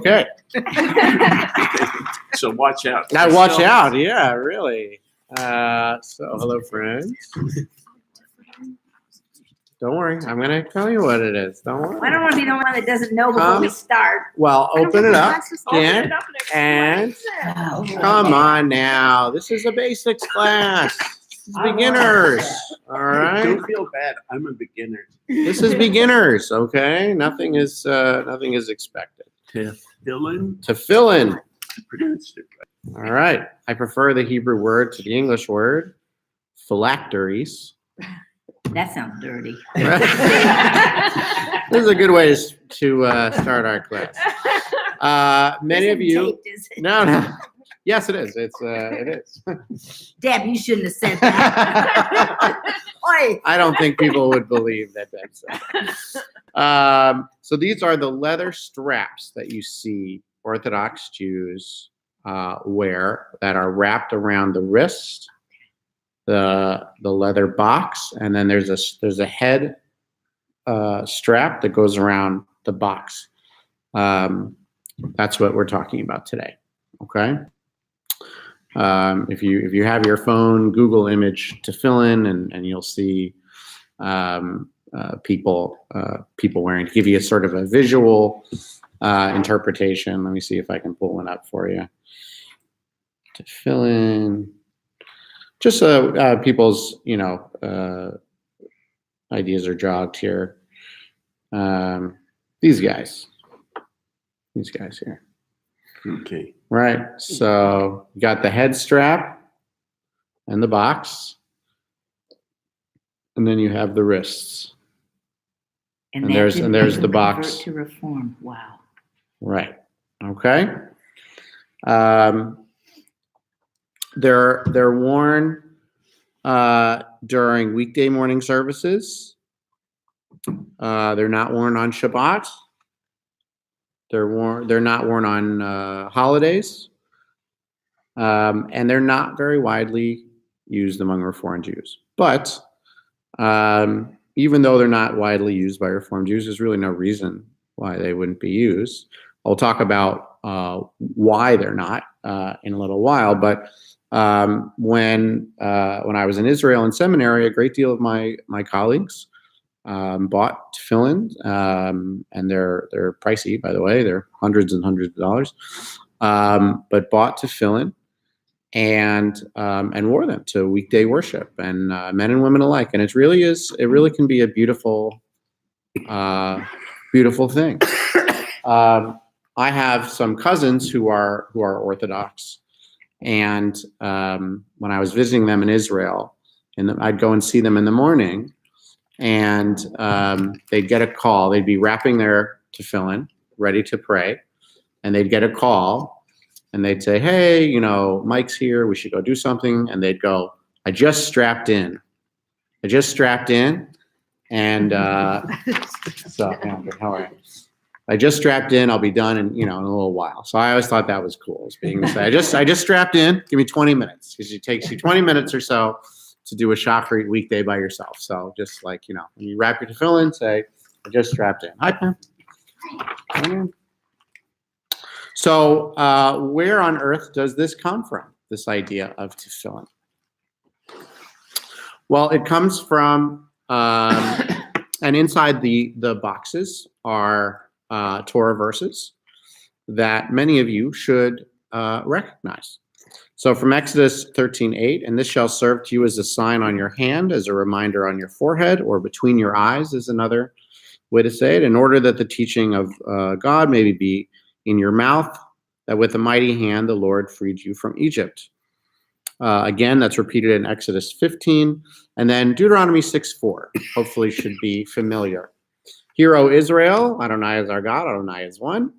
Okay. So watch out. Now watch out. Yeah, really. So hello, friends. Don't worry. I'm going to tell you what it is. Don't worry. I don't want to be the one that doesn't know before we start. Well, open it up. Open Again. it up And explain it. come on now. This is a basics class. This is beginners. All right. Don't feel bad. I'm a beginner. This is beginners. Okay. Nothing is expected. Tefillin. Tefillin. I pronounced it right. All right. I prefer the Hebrew word to the English word. Phylacteries. That sounds dirty. This is a good way to start our class. Many of you. Taped, is it? No. Yes, it is. It is. Deb, you shouldn't have said that. Oi. I don't think people would believe that that's so these are the leather straps that you see Orthodox Jews wear that are wrapped around the wrist, the leather box, and then there's a head strap that goes around the box. That's what we're talking about today. Okay. If you have your phone, Google image tefillin, and you'll see people wearing, to give you a sort of a visual interpretation. Let me see if I can pull one up for you. Tefillin, just people's ideas are jogged here. These guys here. Okay. Right. So you got the head strap and the box, and then you have the wrists. And there's the box. Convert to reform. Wow. Right. Okay. They're worn during weekday morning services. They're not worn on Shabbat. They're not worn on holidays, and they're not very widely used among Reformed Jews. But even though they're not widely used by Reformed Jews, there's really no reason why they wouldn't be used. I'll talk about why they're not in a little while. But when I was in Israel in seminary, a great deal of my colleagues bought tefillin, and they're pricey, by the way. They're hundreds and hundreds of dollars, but bought tefillin and wore them to weekday worship, and men and women alike. And it really can be a beautiful thing. I have some cousins who are Orthodox, and when I was visiting them in Israel, and I'd go and see them in the morning. And they'd get a call. They'd be wrapping their tefillin, ready to pray, and they'd get a call, and they'd say, "Hey, Mike's here. We should go do something." And they'd go, "I just strapped in. And so, how are you? I just strapped in. I'll be done in a little while." So I always thought that was cool. As being to say, I just strapped in. Give me 20 minutes, because it takes you 20 minutes or so to do a shachrit weekday by yourself. So just like, when you wrap your tefillin, say, "I just strapped in." Hi, Pam. So where on earth does this come from, this idea of tefillin? Well, it comes from, and inside the boxes are Torah verses that many of you should recognize. So from Exodus 13:8, "And this shall serve to you as a sign on your hand, as a reminder on your forehead, or between your eyes," is another way to say it, "in order that the teaching of God may be in your mouth, that with a mighty hand the Lord freed you from Egypt." Again, that's repeated in Exodus 15. And then Deuteronomy 6:4, hopefully should be familiar. "Hear, O Israel, Adonai is our God, Adonai is one."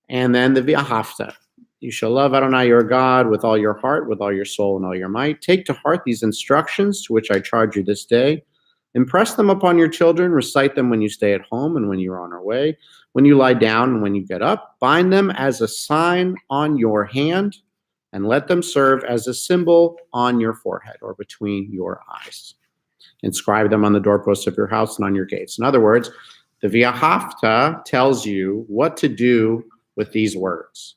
And then the V'ahavta. "You shall love Adonai your God with all your heart, with all your soul, and all your might. Take to heart these instructions to which I charge you this day. Impress them upon your children. Recite them when you stay at home and when you are on your way, when you lie down and when you get up. Bind them as a sign on your hand, and let them serve as a symbol on your forehead or between your eyes. Inscribe them on the doorposts of your house and on your gates." In other words, The V'ahavta tells you what to do with these words,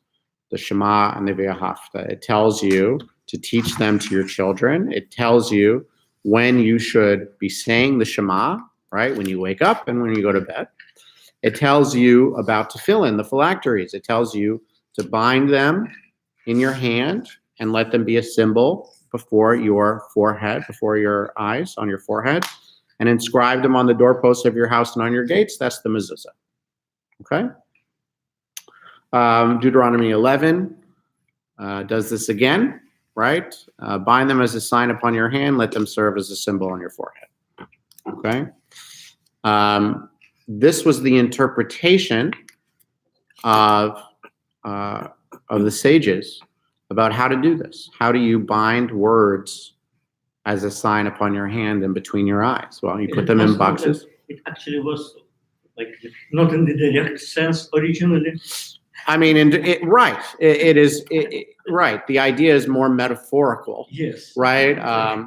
the Shema and the V'ahavta. It tells you to teach them to your children. It tells you when you should be saying the Shema, right? When you wake up and when you go to bed. It tells you about tefillin, the phylacteries. It tells you to bind them in your hand and let them be a symbol before your forehead, before your eyes, on your forehead, and inscribe them on the doorposts of your house and on your gates. That's the mezuzah. Okay? Deuteronomy 11 does this again, right? Bind them as a sign upon your hand. Let them serve as a symbol on your forehead. Okay? This was the interpretation of the sages about how to do this. How do you bind words as a sign upon your hand and between your eyes? Well, you put them in boxes. It actually was like not in the direct sense originally. I mean, right. It is right. The idea is more metaphorical. Yes. Right.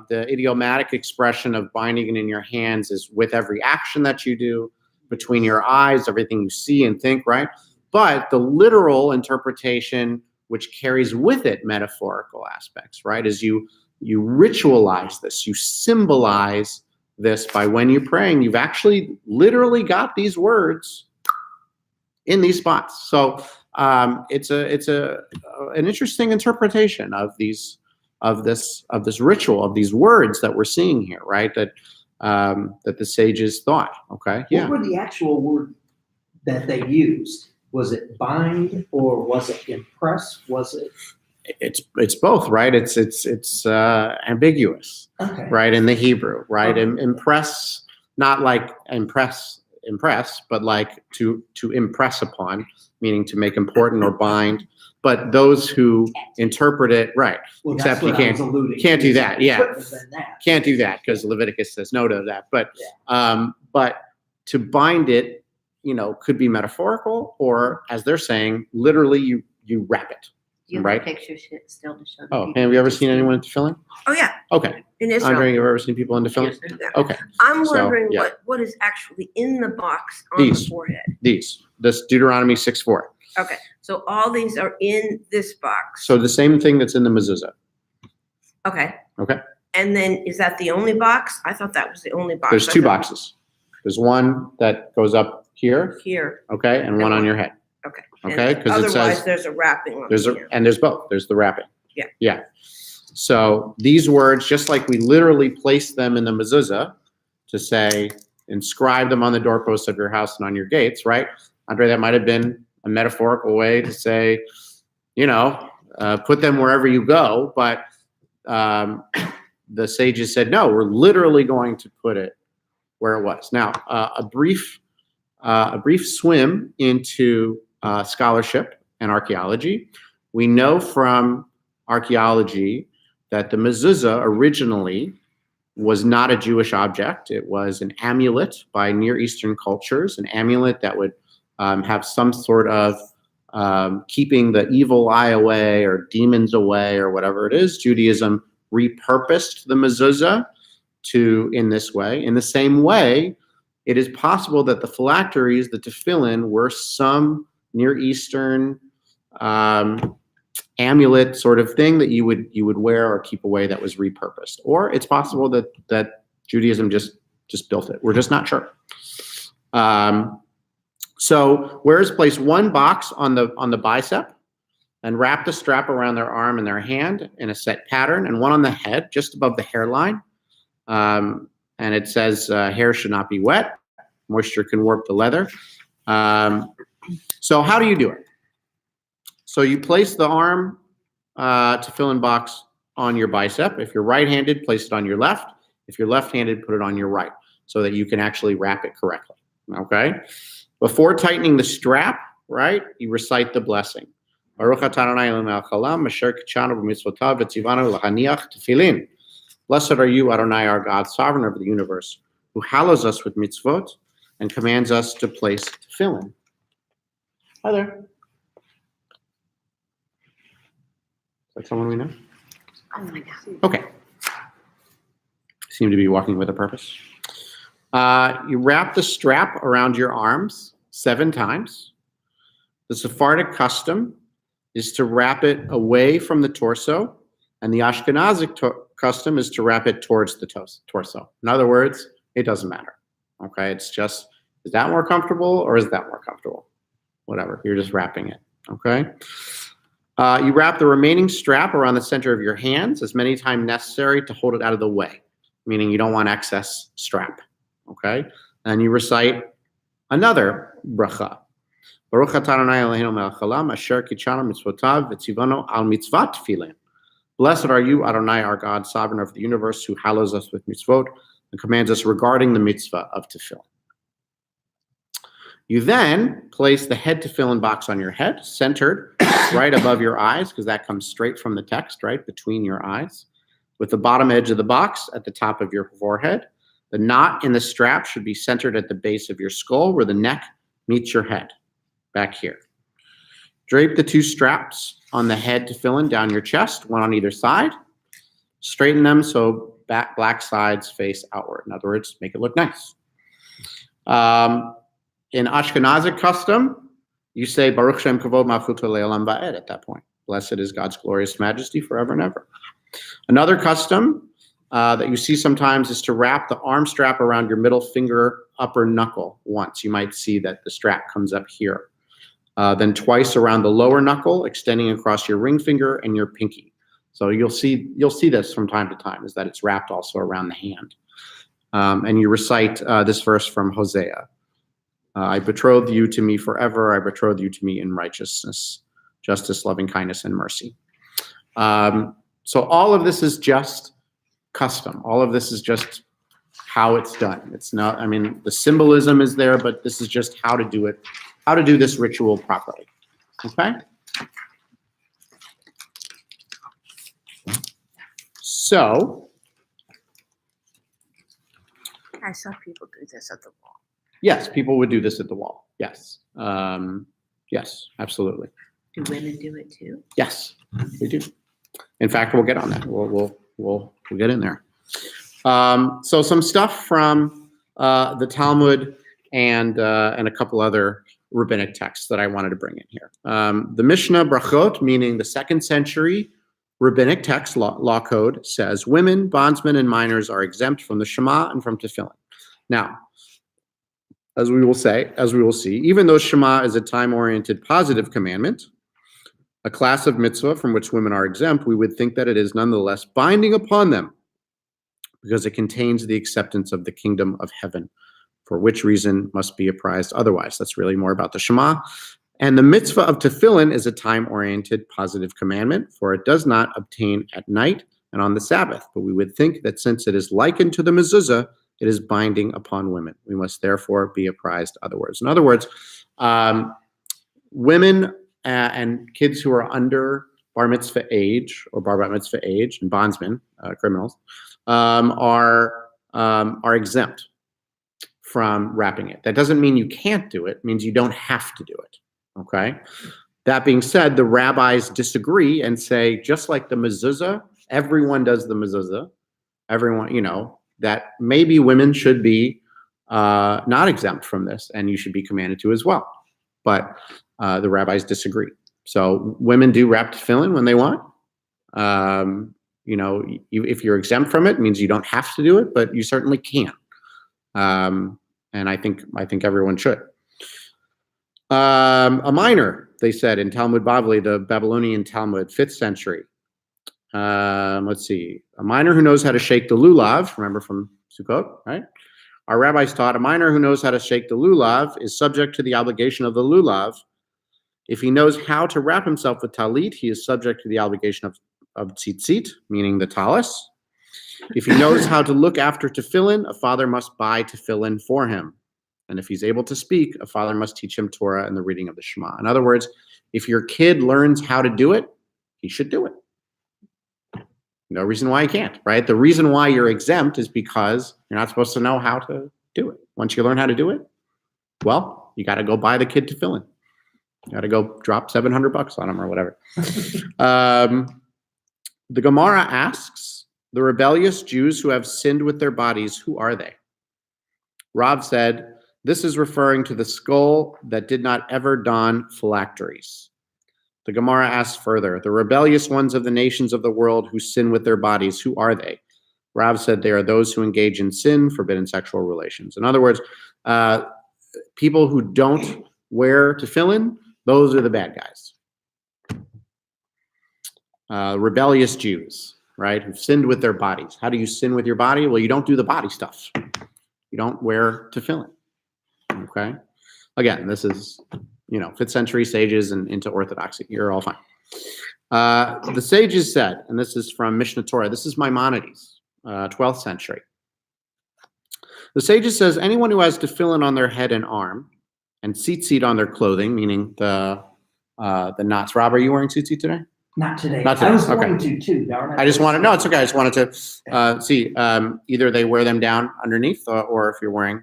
The idiomatic expression of binding it in your hands is with every action that you do, between your eyes, everything you see and think, right? But the literal interpretation, which carries with it metaphorical aspects, right, is you ritualize this, you symbolize this by when you're praying, you've actually literally got these words in these spots. So it's an interesting interpretation of this ritual, of these words that we're seeing here, right? That the sages thought. Okay, yeah. What were the actual word that they used? Was it bind or was it impress? Was it? It's both, right? It's ambiguous, Okay. right? In the Hebrew, right? Okay. Impress, not like impress, but like to impress upon, meaning to make important or bind. But those who interpret it, right? Well, Except that's you what I was alluding can't to. do that. Yeah, Couldn't have been that. can't do that because Leviticus says no to that. But but to bind it, could be metaphorical, or as they're saying, literally you wrap it. You have Right. pictures still to show. Oh, have you ever seen anyone in tefillin? Oh yeah, Okay, in Israel. Andre, you've ever seen people in tefillin? Yes. Okay, I'm So, wondering yeah. what is actually in the box on These. the forehead. this Deuteronomy 6:4. Okay, so all these are in this box. So the same thing that's in the mezuzah. Okay. Okay. And then is that the only box? I thought that was the only box. There's I two thought- boxes. There's one that goes up here, Here. okay, and one on your head. Okay. Okay, And 'cause it otherwise says- there's a wrapping on There's the end. and there's both. There's the wrapping. Yeah. Yeah. So these words, just like we literally place them in the mezuzah to say, inscribe them on the doorposts of your house and on your gates, right? Andre, that might have been a metaphorical way to say, put them wherever you go. But the sages said, no, we're literally going to put it where it was. Now, a brief swim into scholarship and archaeology. We know from archaeology that the mezuzah originally was not a Jewish object. It was an amulet by Near Eastern cultures, an amulet that would have some sort of keeping the evil eye away or demons away or whatever it is. Judaism repurposed the mezuzah in this way. In the same way, it is possible that the phylacteries, the tefillin, were some Near Eastern amulet sort of thing that you would wear or keep away that was repurposed. Or it's possible that Judaism just built it. We're just not sure. So whereas place one box on the bicep and wrap the strap around their arm and their hand in a set pattern, and one on the head just above the hairline. And it says hair should not be wet. Moisture can warp the leather. So how do you do it? So you place the arm tefillin box on your bicep. If you're right-handed, place it on your left. If you're left-handed, put it on your right so that you can actually wrap it correctly. Okay? Before tightening the strap, right, you recite the blessing. Baruch atah Adonai Eloheinu melech haolam, asher kitshanu b'mitzvotav v'tzivanu l'haniach tefillin. Blessed are you, Adonai, our God, sovereign over the universe, who hallows us with mitzvot and commands us to place tefillin. Hi there. Is that someone we know? Oh my God. Okay. Seem to be walking with a purpose. You wrap the strap around your arms 7 times. The Sephardic custom is to wrap it away from the torso, and the Ashkenazic custom is to wrap it towards the torso. In other words, it doesn't matter. Okay, it's just, is that more comfortable or is that more comfortable? Whatever, you're just wrapping it. Okay. You wrap the remaining strap around the center of your hands as many times necessary to hold it out of the way, meaning you don't want excess strap. Okay, and you recite another bracha. Baruch atah Adonai Eloheinu melech haolam asher kitshanu mitzvotav v'tzivanu al mitzvat tefillin. Blessed are you, Adonai, our God, sovereign of the universe, who hallows us with mitzvot and commands us regarding the mitzvah of tefillin. You then place the head tefillin box on your head, centered right above your eyes, because that comes straight from the text, right between your eyes, with the bottom edge of the box at the top of your forehead. The knot in the strap should be centered at the base of your skull, where the neck meets your head, back here. Drape the 2 straps on the head tefillin down your chest, one on either side. Straighten them so black sides face outward. In other words, make it look nice. In Ashkenazic custom, you say Baruch Shem Kavod Malchuto Le'olam Va'ed at that point. Blessed is God's glorious majesty forever and ever. Another custom that you see sometimes is to wrap the arm strap around your middle finger upper knuckle once. You might see that the strap comes up here. Then twice around the lower knuckle, extending across your ring finger and your pinky. So you'll see this from time to time, is that it's wrapped also around the hand. And you recite this verse from Hosea. I betroth you to me forever. I betroth you to me in righteousness, justice, loving kindness, and mercy. So all of this is just custom. All of this is just how it's done. It's not, I mean, the symbolism is there, but this is just how to do it, how to do this ritual properly. Okay? So, I saw people do this at the wall. yes, people would do this at the wall. Yes. Yes, absolutely. Do women do it too? Yes, we do. In fact, we'll get on that. We'll get in there. So some stuff from the Talmud and a couple other rabbinic texts that I wanted to bring in here. The Mishnah Brachot, meaning the 2nd century rabbinic text law code, says women, bondsmen, and minors are exempt from the Shema and from Tefillin. Now, as we will see, even though Shema is a time-oriented positive commandment, a class of mitzvah from which women are exempt, we would think that it is nonetheless binding upon them because it contains the acceptance of the kingdom of heaven, for which reason must be apprised otherwise. That's really more about the Shema. And the mitzvah of tefillin is a time-oriented positive commandment, for it does not obtain at night and on the Sabbath. But we would think that since it is likened to the mezuzah, it is binding upon women. We must therefore be apprised otherwise. In other words, women and kids who are under bar mitzvah age or bar bat mitzvah age, and bondsmen, criminals, are exempt from wrapping it. That doesn't mean you can't do it. It means you don't have to do it. Okay. That being said, the rabbis disagree and say, just like the mezuzah, everyone does the mezuzah. Everyone, that maybe women should be not exempt from this, and you should be commanded to as well. But the rabbis disagree. So women do wrap tefillin when they want. If you're exempt from it, it means you don't have to do it, but you certainly can. And I think everyone should. A minor, they said in Talmud Bavli, the Babylonian Talmud, 5th century. Let's see. A minor who knows how to shake the lulav, remember from Sukkot, right? Our rabbis taught a minor who knows how to shake the lulav is subject to the obligation of the lulav. If he knows how to wrap himself with talit, he is subject to the obligation of tzitzit, meaning the talis. If he knows how to look after tefillin, a father must buy tefillin for him. And if he's able to speak, a father must teach him Torah and the reading of the Shema. In other words, if your kid learns how to do it, he should do it. No reason why he can't, right? The reason why you're exempt is because you're not supposed to know how to do it. Once you learn how to do it, well, you got to go buy the kid tefillin. You got to go drop $700 on him or whatever. The Gemara asks, the rebellious Jews who have sinned with their bodies, who are they? Rav said, this is referring to the skull that did not ever don phylacteries. The Gemara asks further, the rebellious ones of the nations of the world who sin with their bodies, who are they? Rav said they are those who engage in sin, forbidden sexual relations. In other words, people who don't wear tefillin, those are the bad guys. Rebellious Jews, right, who've sinned with their bodies. How do you sin with your body? Well, you don't do the body stuff. You don't wear tefillin, okay? Again, this is, 5th century sages and into Orthodoxy. You're all fine. The sages said, and this is from Mishnah Torah, this is Maimonides, 12th century. The sages says, anyone who has tefillin on their head and arm and tzitzit on their clothing, meaning the knots. Rob, are you wearing tzitzit today? Not today. Not today, I was okay. going to too, darn it. I just wanted, no, it's okay. I just wanted to see, either they wear them down underneath or if you're wearing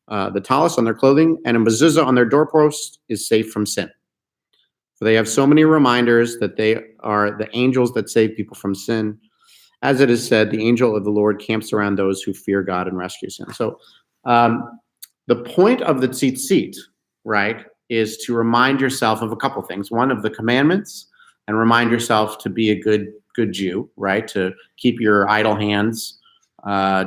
the talus on their clothing, and a mezuzah on their doorpost is safe from sin. For they have so many reminders that they are the angels that save people from sin. As it is said, the angel of the Lord camps around those who fear God and rescues him. So the point of the tzitzit, right, is to remind yourself of a couple things. One, of the commandments, and remind yourself to be a good Jew, right, to keep your idle hands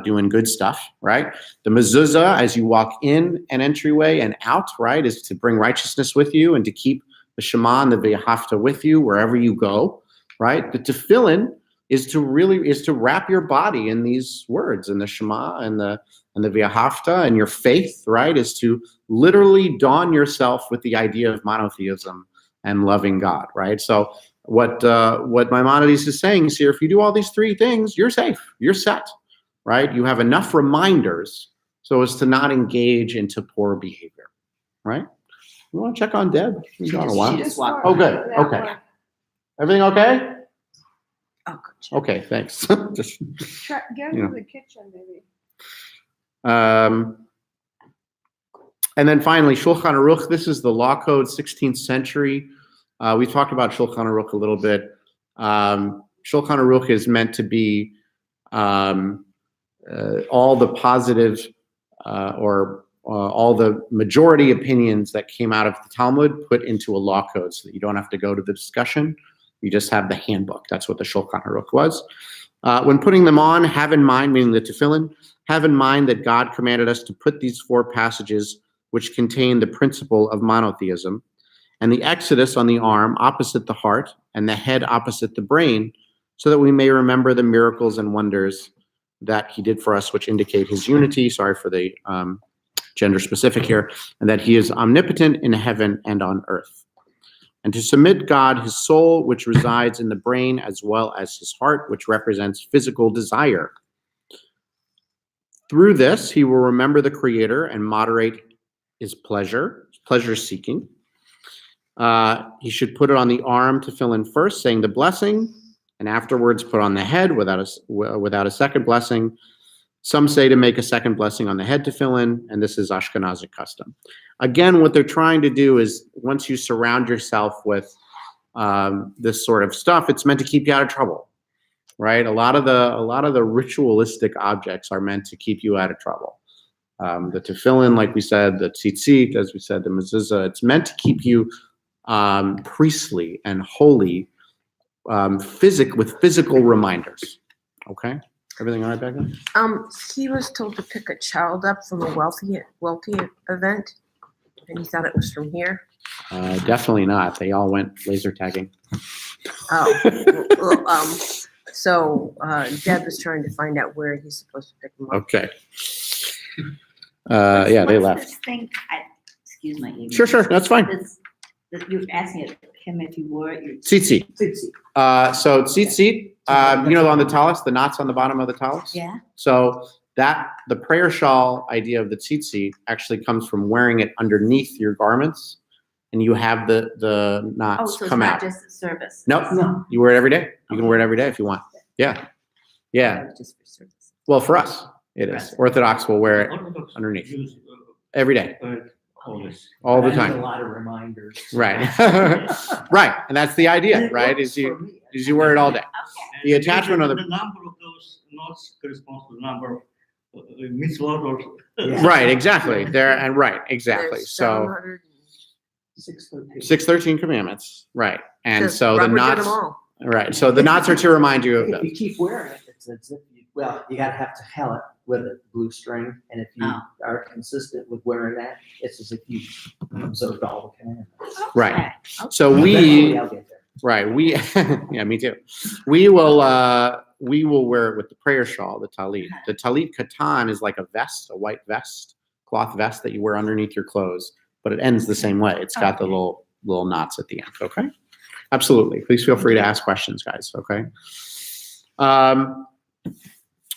doing good stuff, right? The mezuzah, as you walk in an entryway and out, right, is to bring righteousness with you and to keep the Shema and the V'ahavta with you wherever you go, right? The tefillin is to wrap your body in these words, in the Shema and the V'ahavta, and your faith, right, is to literally don yourself with the idea of monotheism and loving God, right? So what Maimonides is saying is here, if you do all these three things, you're safe, you're set, right? You have enough reminders so as to not engage into poor behavior, right? You want to check on Deb? She's gone a while. She just walked Oh, by. good. Yeah, Okay. Everything okay? Oh, good. Okay, thanks. Just, Get You know. into the kitchen, maybe. and then finally, Shulchan Aruch. This is the law code, 16th century. We talked about Shulchan Aruch a little bit. Shulchan Aruch is meant to be all the positive or all the majority opinions that came out of the Talmud put into a law code so that you don't have to go to the discussion. You just have the handbook. That's what the Shulchan Aruch was. When putting them on, have in mind, meaning the tefillin, have in mind that God commanded us to put these 4 passages which contain the principle of monotheism, and the Exodus on the arm opposite the heart, and the head opposite the brain, so that we may remember the miracles and wonders that he did for us, which indicate his unity. Sorry for the gender specific here, and that he is omnipotent in heaven and on earth. And to submit God his soul, which resides in the brain, as well as his heart, which represents physical desire. Through this, he will remember the Creator and moderate his pleasure seeking. He should put it on the arm tefillin first, saying the blessing, and afterwards put on the head without a second blessing. Some say to make a second blessing on the head tefillin, and this is Ashkenazic custom. Again, what they're trying to do is, once you surround yourself with this sort of stuff, it's meant to keep you out of trouble, right? A lot of the ritualistic objects are meant to keep you out of trouble. The tefillin, like we said, the tzitzit, as we said, the mezuzah, it's meant to keep you priestly and holy, with physical reminders. Okay, everything all right back then? He was told to pick a child up from a wealthy event, and he thought it was from here. Definitely not. They all went laser tagging. Oh, so Deb was trying to find out where he's supposed to pick him up. Okay. Yeah, they What's left. this thing? Excuse my ignorance. Sure, that's fine. You're asking him if he wore it. Tzitzit. Tzitzit. So tzitzit, on the talus, the knots on the bottom of the talus. Yeah. So the prayer shawl idea of the tzitzit actually comes from wearing it underneath your garments, and you have the knots Oh, so it's come not out. just a service. Nope. No. You wear it every day. You can wear it every day if you want. Yeah. Just for service. Well, for us, it is. Orthodox will wear it Orthodox underneath. use, every day, always. all the I need time. a lot of reminders. Right. Right. And that's the idea, right? Is you wear it all day. Okay. The attachment of the the number of those knots corresponds to the number of mitzvot or Yeah. Right, exactly. Exactly. There's So 700. 613. 613 commandments, right? And Says so the Robert did knots, them all. right? So the knots are to remind you of If you those. keep wearing it, it's as if you, well, you gotta have to hell it with a blue string, and if you Oh. are consistent with wearing that, it's as if you observed all the commandments. Right. Okay. So Eventually, we, I'll get there. right? We, yeah, me too. We will wear it with the prayer shawl, the talit. The talit katan is like a vest, a white vest, cloth vest that you wear underneath your clothes, but it ends the same way. It's got the Okay. little knots at the end. Okay. Absolutely. Please feel free to ask questions, guys. Okay.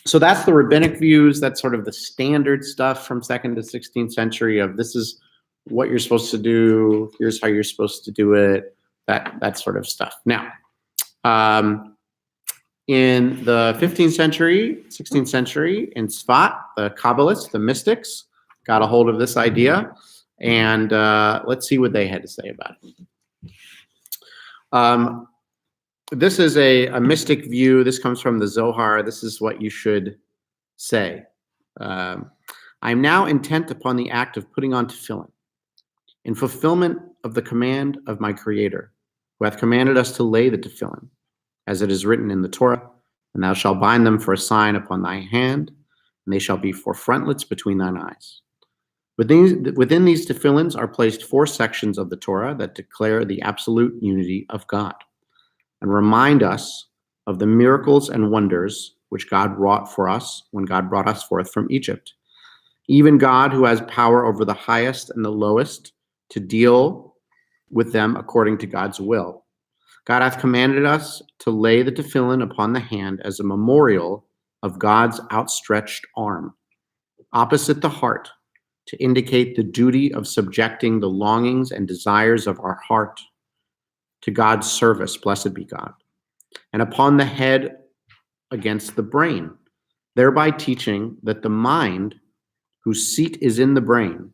So that's the rabbinic views. That's sort of the standard stuff from 2nd to 16th century of this is what you're supposed to do. Here's how you're supposed to do it. That sort of stuff. Now, in the 15th century, 16th century, in Sfat, the Kabbalists, the mystics, got a hold of this idea, and let's see what they had to say about it. This is a mystic view. This comes from the Zohar. This is what you should say. I am now intent upon the act of putting on tefillin, in fulfillment of the command of my Creator, who hath commanded us to lay the tefillin, as it is written in the Torah, and thou shalt bind them for a sign upon thy hand, and they shall be for frontlets between thine eyes. Within these tefillins are placed 4 sections of the Torah that declare the absolute unity of God, and remind us of the miracles and wonders which God wrought for us when God brought us forth from Egypt. Even God, who has power over the highest and the lowest, to deal with them according to God's will. God hath commanded us to lay the tefillin upon the hand as a memorial of God's outstretched arm, opposite the heart, to indicate the duty of subjecting the longings and desires of our heart to God's service, blessed be God, and upon the head against the brain, thereby teaching that the mind, whose seat is in the brain,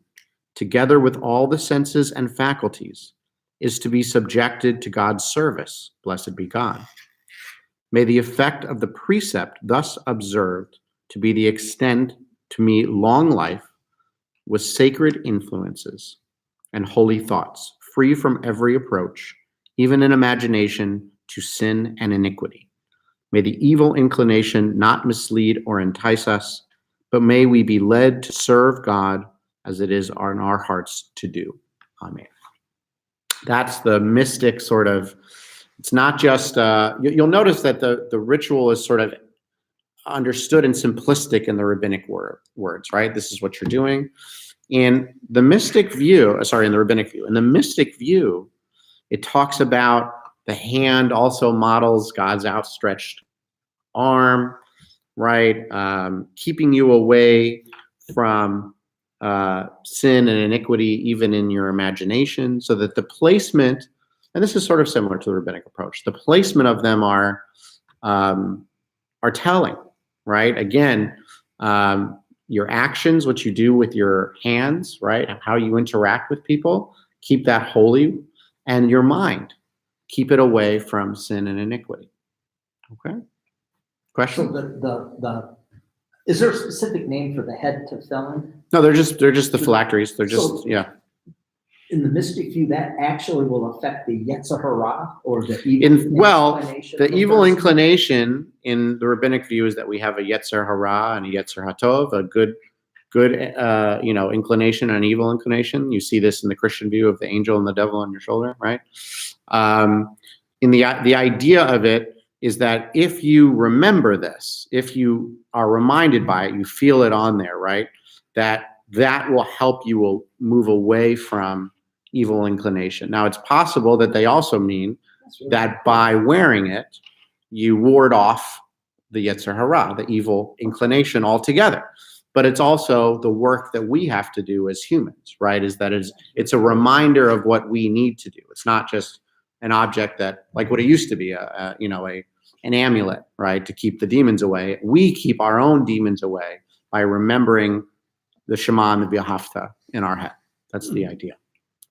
together with all the senses and faculties, is to be subjected to God's service, blessed be God. May the effect of the precept thus observed to be the extent to me long life with sacred influences and holy thoughts, free from every approach, even in imagination, to sin and iniquity. May the evil inclination not mislead or entice us, but may we be led to serve God as it is in our hearts to do. Amen. That's the mystic sort of, it's not just, you'll notice that the ritual is sort of understood and simplistic in the rabbinic words, right? This is what you're doing. In the mystic view, in the rabbinic view, in the mystic view, it talks about the hand also models God's outstretched arm, right? Keeping you away from sin and iniquity, even in your imagination, so that the placement, and this is sort of similar to the rabbinic approach, the placement of them are telling, right? Again, your actions, what you do with your hands, right? How you interact with people, keep that holy, and your mind, keep it away from sin and iniquity. Okay. So Question? is there a specific name for the head tefillin? No, they're just the phylacteries. They're just, So- yeah. In the mystic view, that actually will affect the Yetzer Hara or the evil inclination. The of a evil person? inclination in the rabbinic view is that we have a Yetzer Hara and a Yetzer Hatov, a good inclination and an evil inclination. You see this in the Christian view of the angel and the devil on your shoulder, right? In the idea of it is that if you remember this, if you are reminded by it, you feel it on there, right? That will help you will move away from evil inclination. Now, it's possible that they also mean That's really that by wearing it, you ward off the Yetzer Hara, the evil inclination altogether. But it's also the work that we have to do as humans, right? It's a reminder of what we need to do. It's not just an object that, like what it used to be, an amulet, right, to keep the demons away. We keep our own demons away by remembering the Shema and the V'ahavta in our head. That's the idea.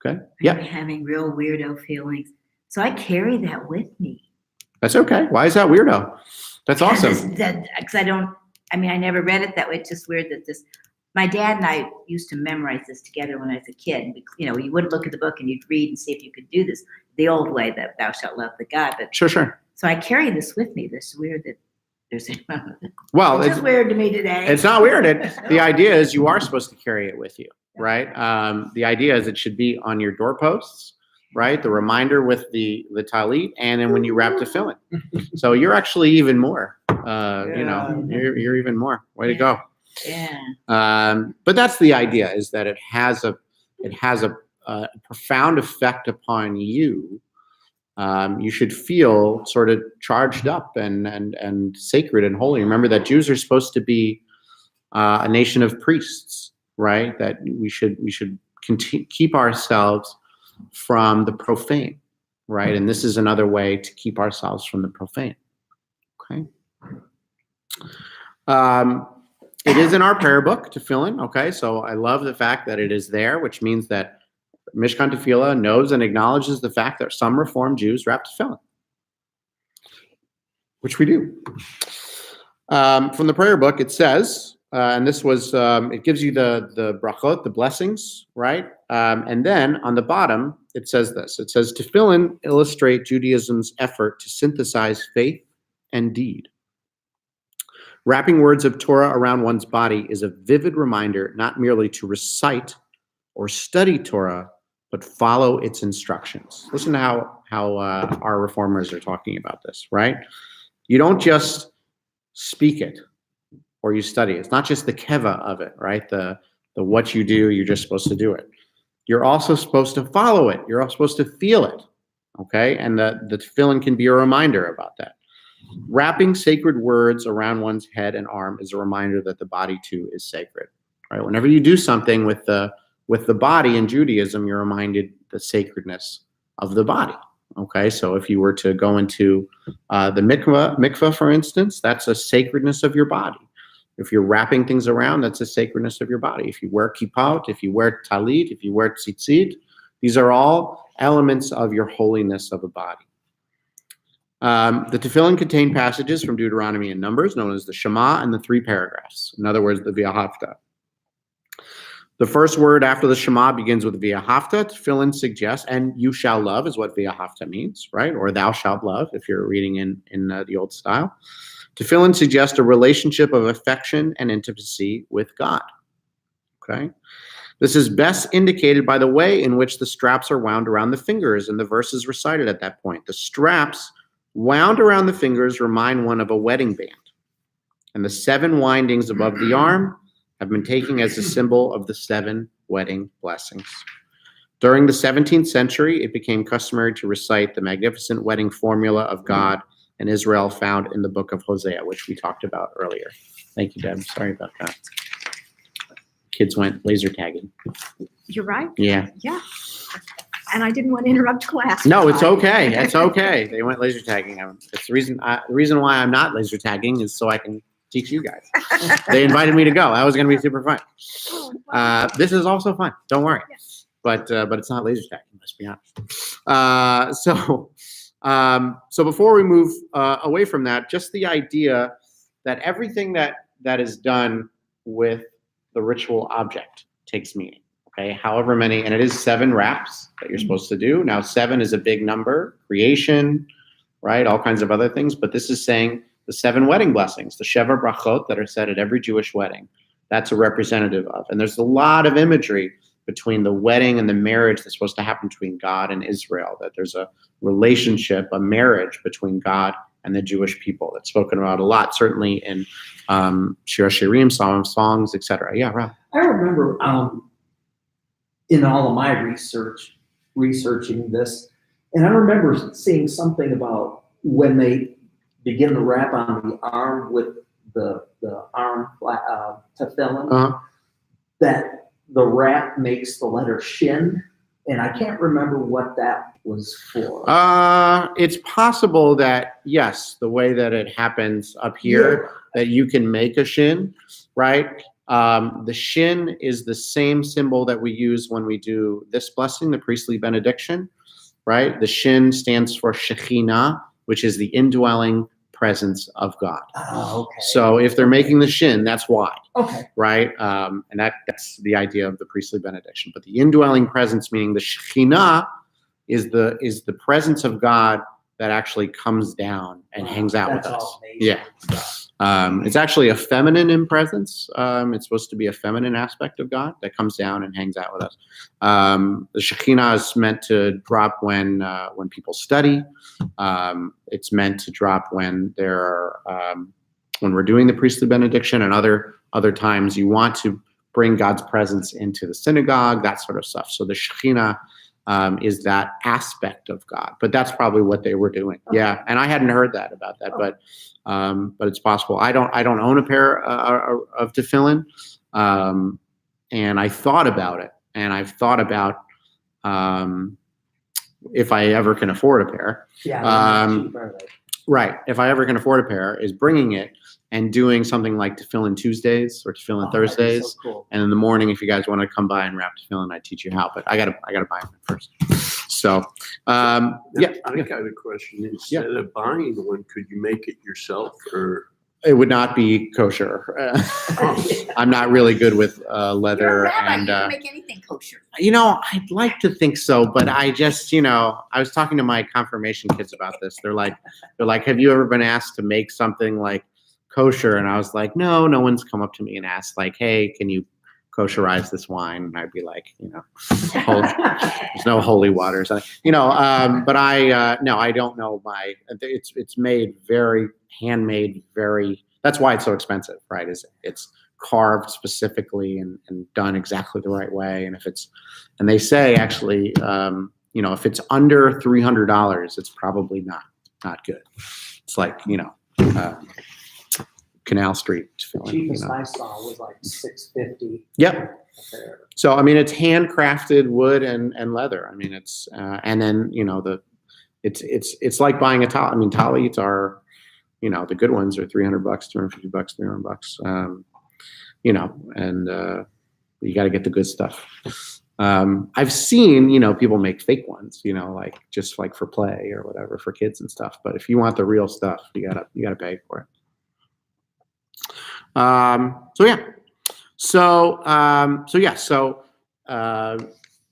Okay? I'm Yeah, having real weirdo feelings. So I carry that with me. that's okay. Why is that weirdo? That's awesome. Because I don't I mean, I never read it that way. It's just weird that this. My dad and I used to memorize this together when I was a kid. You would look at the book and you'd read and see if you could do this the old way, that thou shalt love the God. But Sure. so I carry this with me. This weird that there's. Well, It's just weird to me today. it's not weird. The idea is you are supposed to carry it with you, right? The idea is it should be on your doorposts, right? The reminder with the talit, and then when you wrap tefillin. So you're actually even more. You're even more. Way to go. Yeah. But that's the idea, is that it has a profound effect upon you. You should feel sort of charged up and sacred and holy. Remember that Jews are supposed to be a nation of priests, right? That we should keep ourselves from the profane, right? And this is another way to keep ourselves from the profane. Okay. It is in our prayer book, Tefillin. Okay, so I love the fact that it is there, which means that Mishkan Tefillah knows and acknowledges the fact that some Reformed Jews wrap tefillin, which we do. From the prayer book, it says, and this was, it gives you the brachot, the blessings, right? And then on the bottom, it says this. It says, Tefillin illustrate Judaism's effort to synthesize faith and deed. Wrapping words of Torah around one's body is a vivid reminder not merely to recite or study Torah, but follow its instructions. Listen to how our reformers are talking about this, right? You don't just speak it or you study it. It's not just the keva of it, right? The what you do, you're just supposed to do it. You're also supposed to follow it. You're also supposed to feel it, okay? And the tefillin can be a reminder about that. Wrapping sacred words around one's head and arm is a reminder that the body too is sacred, right? Whenever you do something with the body in Judaism, you're reminded the sacredness of the body. Okay, so if you were to go into the mikvah, for instance, that's a sacredness of your body. If you're wrapping things around, that's a sacredness of your body. If you wear kippot, if you wear talit, if you wear tzitzit, these are all elements of your holiness of a body. The tefillin contain passages from Deuteronomy and Numbers, known as the Shema and the 3 paragraphs. In other words, the V'ahavta. The first word after the Shema begins with V'ahavta. Tefillin suggests, and you shall love is what V'ahavta means, right? Or thou shalt love if you're reading in the old style. Tefillin suggests a relationship of affection and intimacy with God. Okay? This is best indicated by the way in which the straps are wound around the fingers and the verses recited at that point. The straps wound around the fingers remind one of a wedding band, and the 7 windings above the arm have been taken as a symbol of the 7 wedding blessings. During the 17th century, it became customary to recite the magnificent wedding formula of God and Israel found in the book of Hosea, which we talked about earlier. Thank you, Deb. Sorry about that. Kids went laser tagging. You're right. Yeah. Yeah. And I didn't want to interrupt class. No, it's okay. It's okay. They went laser tagging. It's the reason why I'm not laser tagging is so I can teach you guys. They invited me to go. That was going to be super fun. This is also fun. Don't worry. Yes. But it's not laser tagging. Let's be honest. So before we move away from that, just the idea that everything that is done with the ritual object takes meaning. Okay, however many, and it is 7 wraps that you're supposed to do. Now 7 is a big number, creation, right? All kinds of other things, but this is saying the 7 wedding blessings, the Sheva Brachot that are said at every Jewish wedding. That's a representative of. And there's a lot of imagery between the wedding and the marriage that's supposed to happen between God and Israel, that there's a relationship, a marriage between God and the Jewish people that's spoken about a lot, certainly in Shir Shirim, songs, etc. Yeah, Rob. I remember in all of my researching this, and I remember seeing something about when they begin to wrap on the arm with the arm tefillin, that the wrap makes the letter shin, and I can't remember what that was for. It's possible that, yes, the way that it happens up here, that you can make a shin, right? The shin is the same symbol that we use when we do this blessing, the priestly benediction, right? The shin stands for Shekhinah, which is the indwelling presence of God. Oh, okay. So if they're making the shin, that's why, Okay. right? And that's the idea of the priestly benediction. But the indwelling presence, meaning the Shekhinah, is the presence of God that actually comes down and Wow, hangs out with that's us. all amazing Yeah. stuff. It's actually a feminine in presence. It's supposed to be a feminine aspect of God that comes down and hangs out with us. The Shekhinah is meant to drop when people study. It's meant to drop when when we're doing the priestly benediction, and other times you want to bring God's presence into the synagogue, that sort of stuff. So the Shekhinah is that aspect of God, but that's probably what they were doing. Yeah, and I hadn't heard that about that, but it's possible. I don't own a pair of tefillin, and I thought about it, and I've thought about if I ever can afford a pair. Yeah. they're not Um, cheap, are they? Right, if I ever can afford a pair, is bringing it and doing something like Tefillin Tuesdays or Tefillin Oh, that'd be Thursdays. so cool. And in the morning, if you guys want to come by and wrap tefillin, I teach you how. But I gotta buy them first. So, yeah, I got a question. Instead of buying one, could you make it yourself, or? it would not be kosher. I'm not really good with You're a leather, rabbi, and you can make anything kosher. I'd like to think so, but I just, I was talking to my confirmation kids about this. They're like, have you ever been asked to make something like kosher? And I was like, no one's come up to me and asked like, hey, can you kosherize this wine? And I'd be like, there's no holy water. So, but no, I don't know. It's made very handmade, that's why it's so expensive, right? It's carved specifically and done exactly the right way. And they say actually, if it's under $300, it's probably not good. It's like, Canal Street. The cheapest I saw was like $650. Yep. So, it's handcrafted wood and leather. It's, and then, it's like buying a tali. Talis are, the good ones are $300, $250, $300. And you got to get the good stuff. I've seen, people make fake ones, just like for play or whatever for kids and stuff. But if you want the real stuff, you gotta pay for it.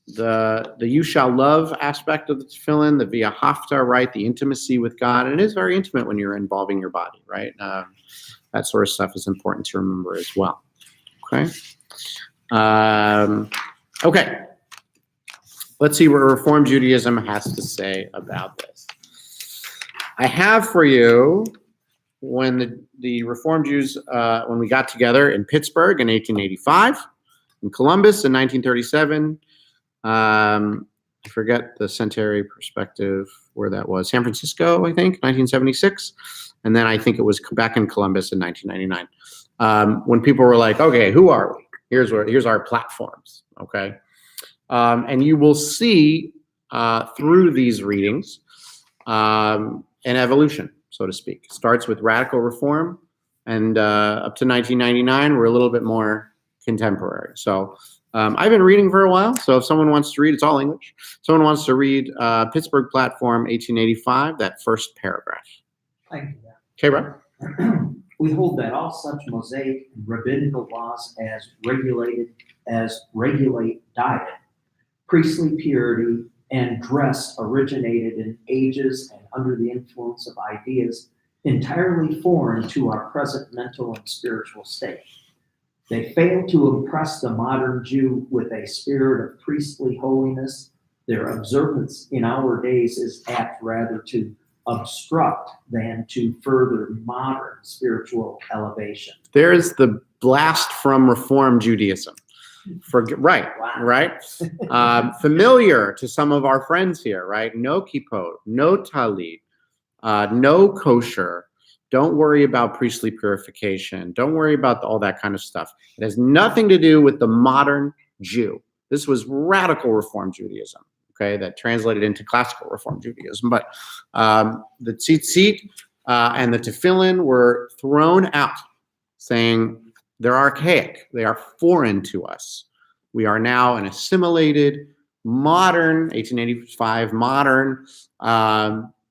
The you shall love aspect of the tefillin, the via hafta, right? The intimacy with God. And it is very intimate when you're involving your body, right? That sort of stuff is important to remember as well. Okay. Okay. Let's see what Reform Judaism has to say about this. I have for you, when the Reform Jews, when we got together in Pittsburgh in 1885, in Columbus in 1937, I forget the centenary perspective where that was. San Francisco, I think, 1976. And then I think it was back in Columbus in 1999. When people were like, okay, who are we? Here's our platforms, okay? And you will see through these readings an evolution, so to speak. It starts with radical reform, and up to 1999, we're a little bit more contemporary. So I've been reading for a while, so if someone wants to read, it's all English. Someone wants to read Pittsburgh Platform 1885, that first paragraph. Thank you. Okay, Rob? We hold that all such Mosaic and rabbinical laws as regulate diet, priestly purity, and dress originated in ages and under the influence of ideas entirely foreign to our present mental and spiritual state. They fail to impress the modern Jew with a spirit of priestly holiness. Their observance in our days is apt rather to obstruct than to further modern spiritual elevation. There's the blast from Reform Judaism. Right. Familiar to some of our friends here, right? No kippot, no talit, no kosher. Don't worry about priestly purification. Don't worry about all that kind of stuff. It has nothing to do with the modern Jew. This was radical Reform Judaism, okay, that translated into classical Reform Judaism. But the tzitzit and the tefillin were thrown out, saying they're archaic. They are foreign to us. We are now an assimilated, modern, 1885, modern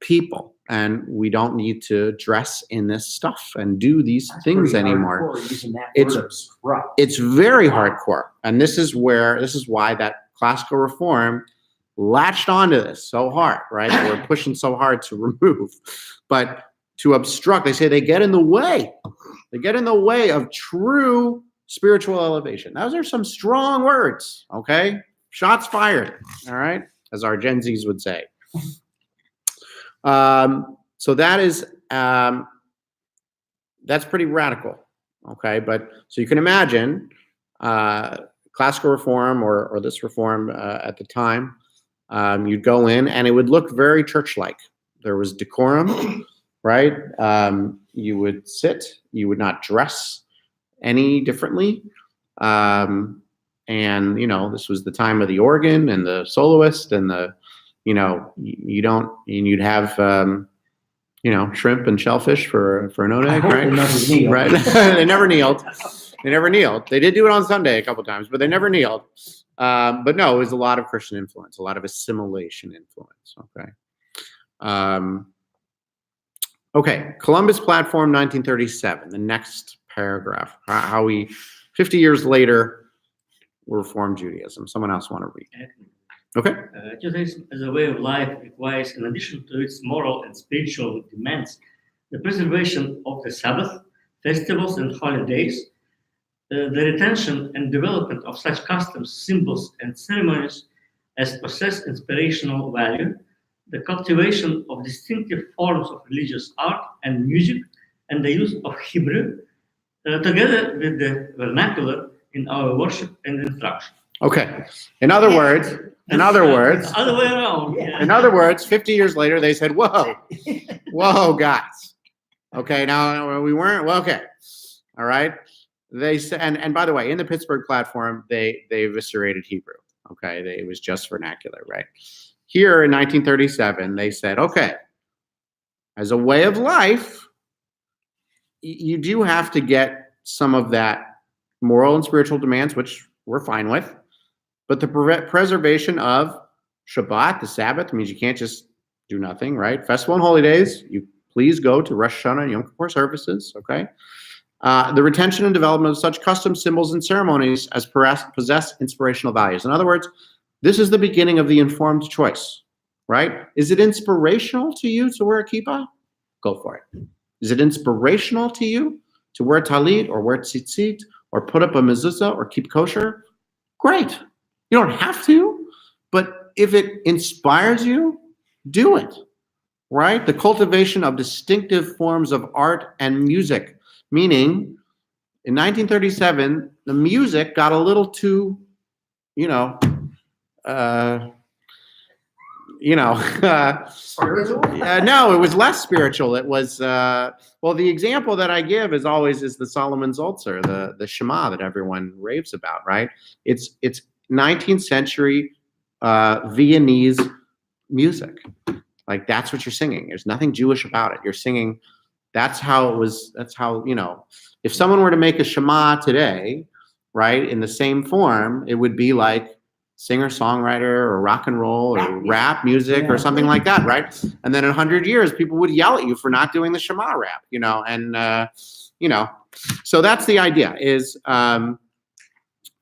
people. and we don't need to dress in this stuff and do these That's things pretty anymore. hardcore using that It's- word obstruct. It's very hardcore, and this is why that classical reform latched onto this so hard, right? We're pushing so hard to remove, but to obstruct, they say they get in the way. They get in the way of true spiritual elevation. Those are some strong words, okay? Shots fired, all right? As our Gen Zs would say. So that is, that's pretty radical, okay? But so you can imagine classical reform or this reform at the time, you'd go in and it would look very church-like. There was decorum, right? You would sit, you would not dress any differently. And, you know, this was the time of the organ and the soloist and the, you know, you'd have, you know, shrimp and shellfish for an I oneg, hope right? they never kneel. Right. They never kneeled. They never kneeled. They did do it on Sunday a couple times, but they never kneeled. But no, it was a lot of Christian influence, a lot of assimilation influence. Okay. Okay. Columbus Platform, 1937. The next paragraph. How we, 50 years later, reformed Judaism. Someone else want to read? Okay. Judaism as a way of life requires, in addition to its moral and spiritual demands, the preservation of the Sabbath, festivals, and holidays, the retention and development of such customs, symbols, and ceremonies as possess inspirational value, the cultivation of distinctive forms of religious art and music, and the use of Hebrew, together with the vernacular in our worship and instruction. Okay. In other words, Other way around. Yeah. in other words, 50 years later, they said, whoa, guys. Okay, now we weren't, well, okay. All right. They said, and by the way, in the Pittsburgh platform, they eviscerated Hebrew. Okay, it was just vernacular, right? Here in 1937, they said, okay, as a way of life, you do have to get some of that moral and spiritual demands, which we're fine with, but the preservation of Shabbat, the Sabbath, means you can't just do nothing, right? Festival and holy days, you please go to Rosh Hashanah and Yom Kippur services, okay? The retention and development of such customs, symbols, and ceremonies as possess inspirational values. In other words, this is the beginning of the informed choice, right? Is it inspirational to you to wear a kippah? Go for it. Is it inspirational to you to wear talit or wear tzitzit or put up a mezuzah or keep kosher? Great. You don't have to, but if it inspires you, do it, right? The cultivation of distinctive forms of art and music, meaning in 1937, the music got a little too, no, it was less spiritual. It was, well, the example that I give is the Solomon Zolzer, the Shema that everyone raves about, right? It's 19th century Viennese music. Like, that's what you're singing. There's nothing Jewish about it. You're singing, that's how, if someone were to make a Shema today, right, in the same form, it would be like singer-songwriter or rock and roll or rap music or something like that, right? And then in 100 years, people would yell at you for not doing the Shema rap, so that's the idea is, and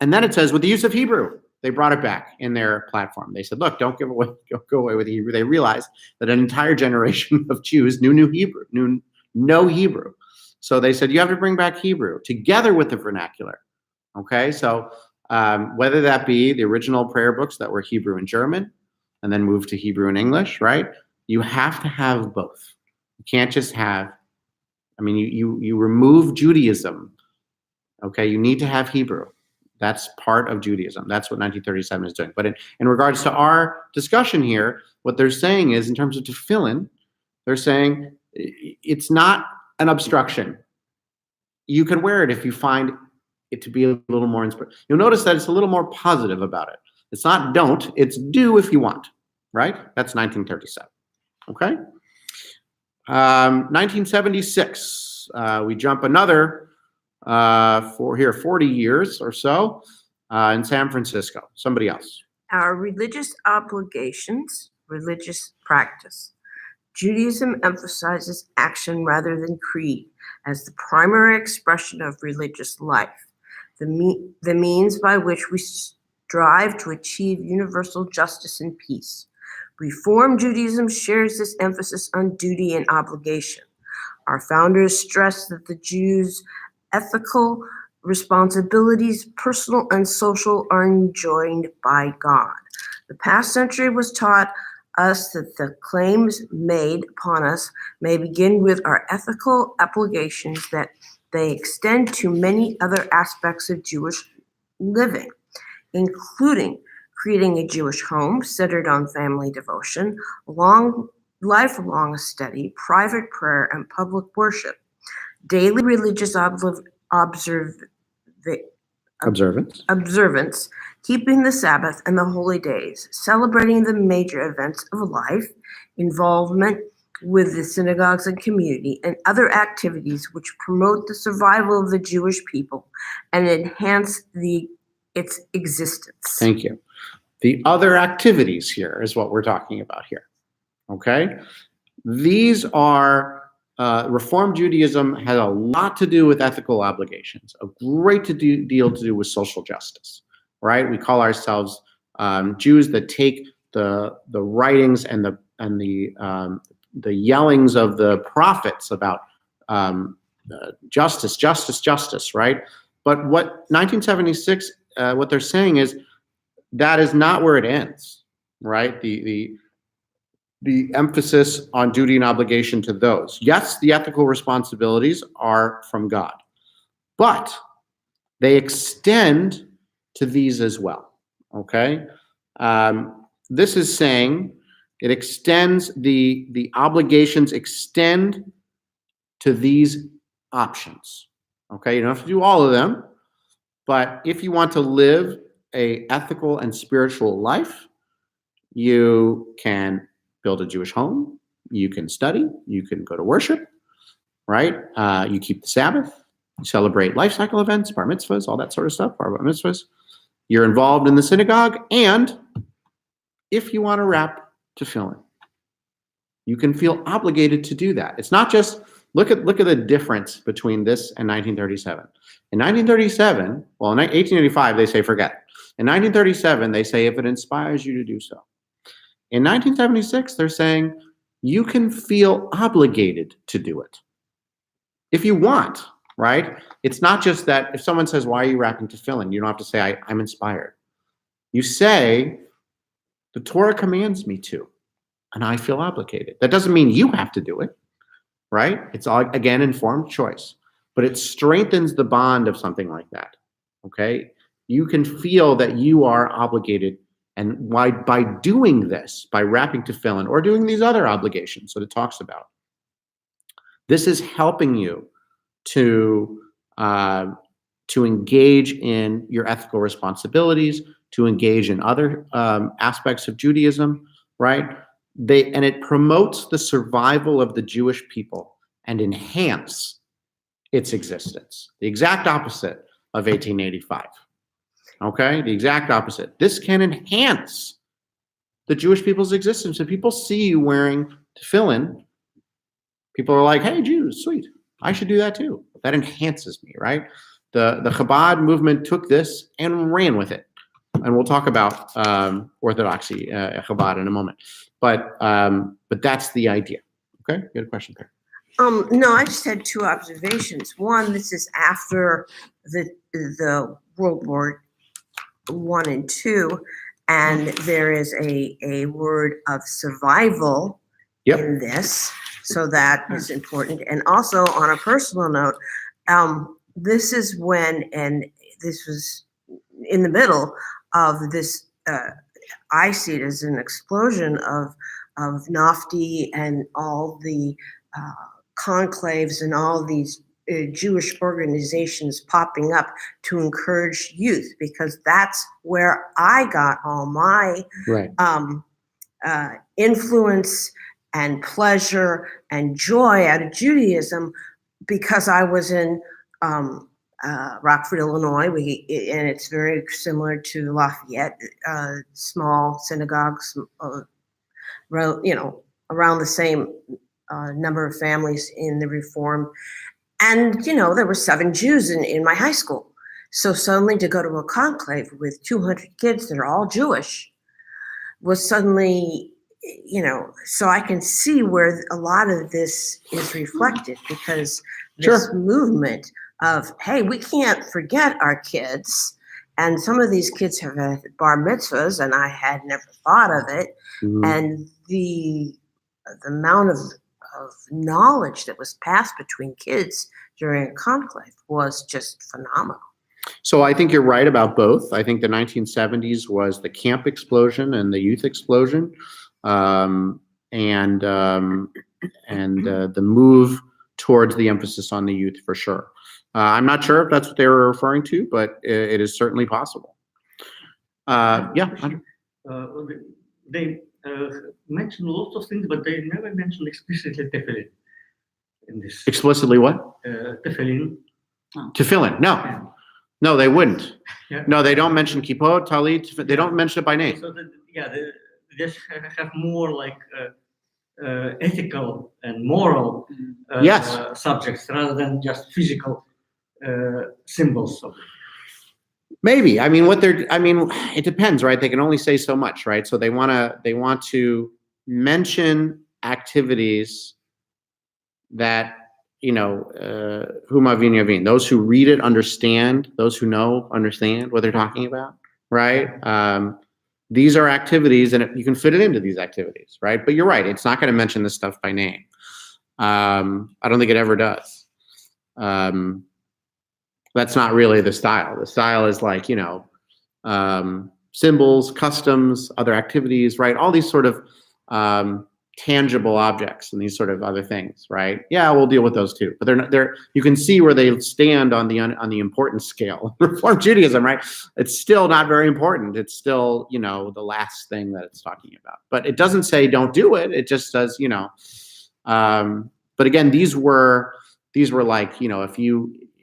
then it says with the use of Hebrew, they brought it back in their platform. They said, look, don't go away with Hebrew. They realized that an entire generation of Jews knew no Hebrew. So they said, you have to bring back Hebrew together with the vernacular. Okay, so whether that be the original prayer books that were Hebrew and German and then moved to Hebrew and English, right? You have to have both. You can't just have, you remove Judaism. Okay, you need to have Hebrew. That's part of Judaism. That's what 1937 is doing. But in regards to our discussion here, what they're saying is, in terms of tefillin, they're saying it's not an obstruction. You can wear it if you find it to be a little more inspiring. You'll notice that it's a little more positive about it. It's not don't, it's do if you want, right? That's 1937, okay? 1976, we jump another 40 years or so in San Francisco. Somebody else. Our religious obligations, religious practice. Judaism emphasizes action rather than creed as the primary expression of religious life, the means by which we strive to achieve universal justice and peace. Reform Judaism shares this emphasis on duty and obligation. Our founders stressed that the Jews' ethical responsibilities, personal and social, are enjoined by God. The past century was taught us that the claims made upon us may begin with our ethical obligations, that they extend to many other aspects of Jewish living, including creating a Jewish home centered on family devotion, lifelong study, private prayer, and public worship, daily religious observance, keeping the Sabbath and the holy days, celebrating the major events of life, involvement with the synagogues and community, and other activities which promote the survival of the Jewish people and enhance its existence. Thank you. The other activities here is what we're talking about here. Okay? These are, Reform Judaism had a lot to do with ethical obligations, a great deal to do with social justice, right? We call ourselves Jews that take the writings and the yellings of the prophets about justice, right? But what 1976, what they're saying is that is not where it ends, right? The emphasis on duty and obligation to those. Yes, the ethical responsibilities are from God, but they extend to these as well, okay? This is saying it extends, the obligations extend to these options, okay? You don't have to do all of them, but if you want to live a ethical and spiritual life, you can build a Jewish home, you can study, you can go to worship, right? You keep the Sabbath, you celebrate life cycle events, bar mitzvahs, all that sort of stuff, bar mitzvahs. You're involved in the synagogue, and if you want to wrap tefillin, you can feel obligated to do that. It's not just, look at the difference between this and 1937. In 1937, well, in 1885, they say forget it. In 1937, they say if it inspires you to do so. In 1976, they're saying you can feel obligated to do it if you want, right? It's not just that if someone says, why are you wrapping tefillin? You don't have to say, I'm inspired. You say, the Torah commands me to, and I feel obligated. That doesn't mean you have to do it, right? It's all, again, informed choice, but it strengthens the bond of something like that, okay? You can feel that you are obligated, and why, by doing this, by wrapping tefillin or doing these other obligations that it talks about, this is helping you to engage in your ethical responsibilities, to engage in other aspects of Judaism, right? And it promotes the survival of the Jewish people and enhance its existence. The exact opposite of 1885. Okay, the exact opposite. This can enhance the Jewish people's existence. If people see you wearing tefillin, people are like, hey, Jews, sweet. I should do that too. That enhances me, right? The Chabad movement took this and ran with it. And we'll talk about Orthodoxy, Chabad in a moment. But that's the idea. Okay, you had a question there. No, I just had two observations. One, this is after the World War I and II, and there is a word of survival in this, so that is important. And also, on a personal note, this is when, and this was in the middle of this, I see it as an explosion of Nafti and all the conclaves and all these Jewish organizations popping up to encourage youth, because that's where I got all my influence and pleasure and joy out of Judaism, because I was in Rockford, Illinois, and it's very similar to Lafayette, small synagogues, around the same number of families in the Reform. And, there were 7 Jews in my high school. So suddenly to go to a conclave with 200 kids that are all Jewish was suddenly, so I can see where a lot of this is reflected, because this movement of, hey, we can't forget our kids. And some of these kids have had bar mitzvahs, and I had never thought of it. Mhm. And the amount of knowledge that was passed between kids during a conclave was just phenomenal. So I think you're right about both. I think the 1970s was the camp explosion and the youth explosion, and the move towards the emphasis on the youth for sure. I'm not sure if that's what they were referring to, but it is certainly possible. Yeah. They mentioned lots of things, but they never mentioned explicitly Tefillin in this. Explicitly what? Tefillin. Tefillin. No. Yeah. No, they wouldn't. Yeah. No, they don't mention kippot, talit. They don't mention it by name. So they just have more like ethical and moral Yes. subjects rather than just physical symbols of it. Maybe. I mean, it depends, right? They can only say so much, right? So they want to mention activities that, Humavin Yavin, those who read it understand, those who know understand what they're talking about, right? These are activities, and you can fit it into these activities, right? But you're right, it's not going to mention this stuff by name. I don't think it ever does. That's not really the style. The style is like, symbols, customs, other activities, right? All these sort of tangible objects and these sort of other things, right? Yeah, we'll deal with those too. But they're you can see where they stand on the importance scale. Reform Judaism, right? It's still not very important. It's still, the last thing that it's talking about. But it doesn't say don't do it. It just says, but again, these were like,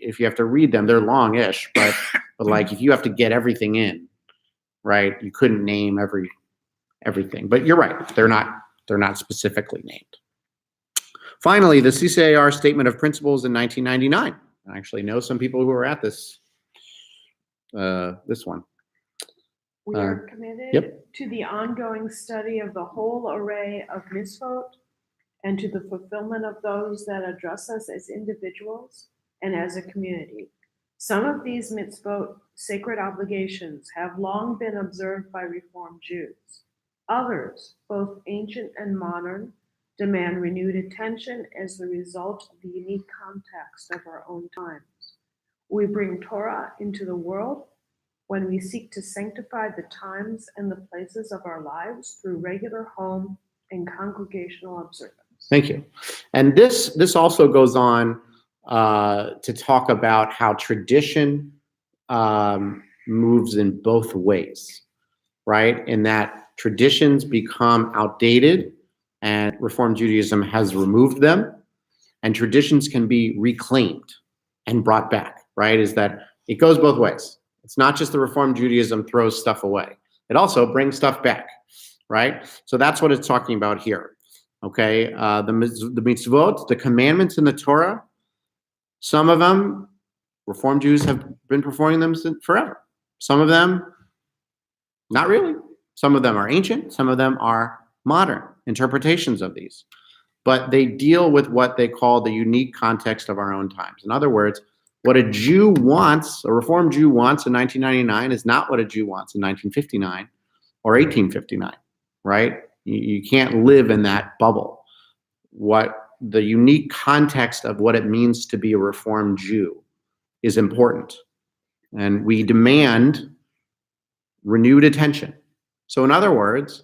if you have to read them, they're long-ish, but like if you have to get everything in, right? You couldn't name everything. But you're right. They're not specifically named. Finally, the CCAR Statement of Principles in 1999. I actually know some people who were at this one. We are committed to the ongoing study of the whole array of mitzvot and to the fulfillment of those that address us as individuals and as a community. Some of these mitzvot, sacred obligations, have long been observed by Reform Jews. Others, both ancient and modern, demand renewed attention as the result of the unique context of our own times. We bring Torah into the world when we seek to sanctify the times and the places of our lives through regular home and congregational observance. Thank you. And this also goes on to talk about how tradition moves in both ways, right? In that traditions become outdated and Reform Judaism has removed them, and traditions can be reclaimed and brought back, right? Is that it goes both ways. It's not just the Reform Judaism throws stuff away. It also brings stuff back, right? So that's what it's talking about here, okay? The mitzvot, the commandments in the Torah, some of them, Reform Jews have been performing them forever. Some of them, not really. Some of them are ancient. Some of them are modern interpretations of these. But they deal with what they call the unique context of our own times. In other words, what a Jew wants, a Reform Jew wants in 1999 is not what a Jew wants in 1959 or 1859, right? You can't live in that bubble. What the unique context of what it means to be a Reformed Jew is important. And we demand renewed attention. So in other words,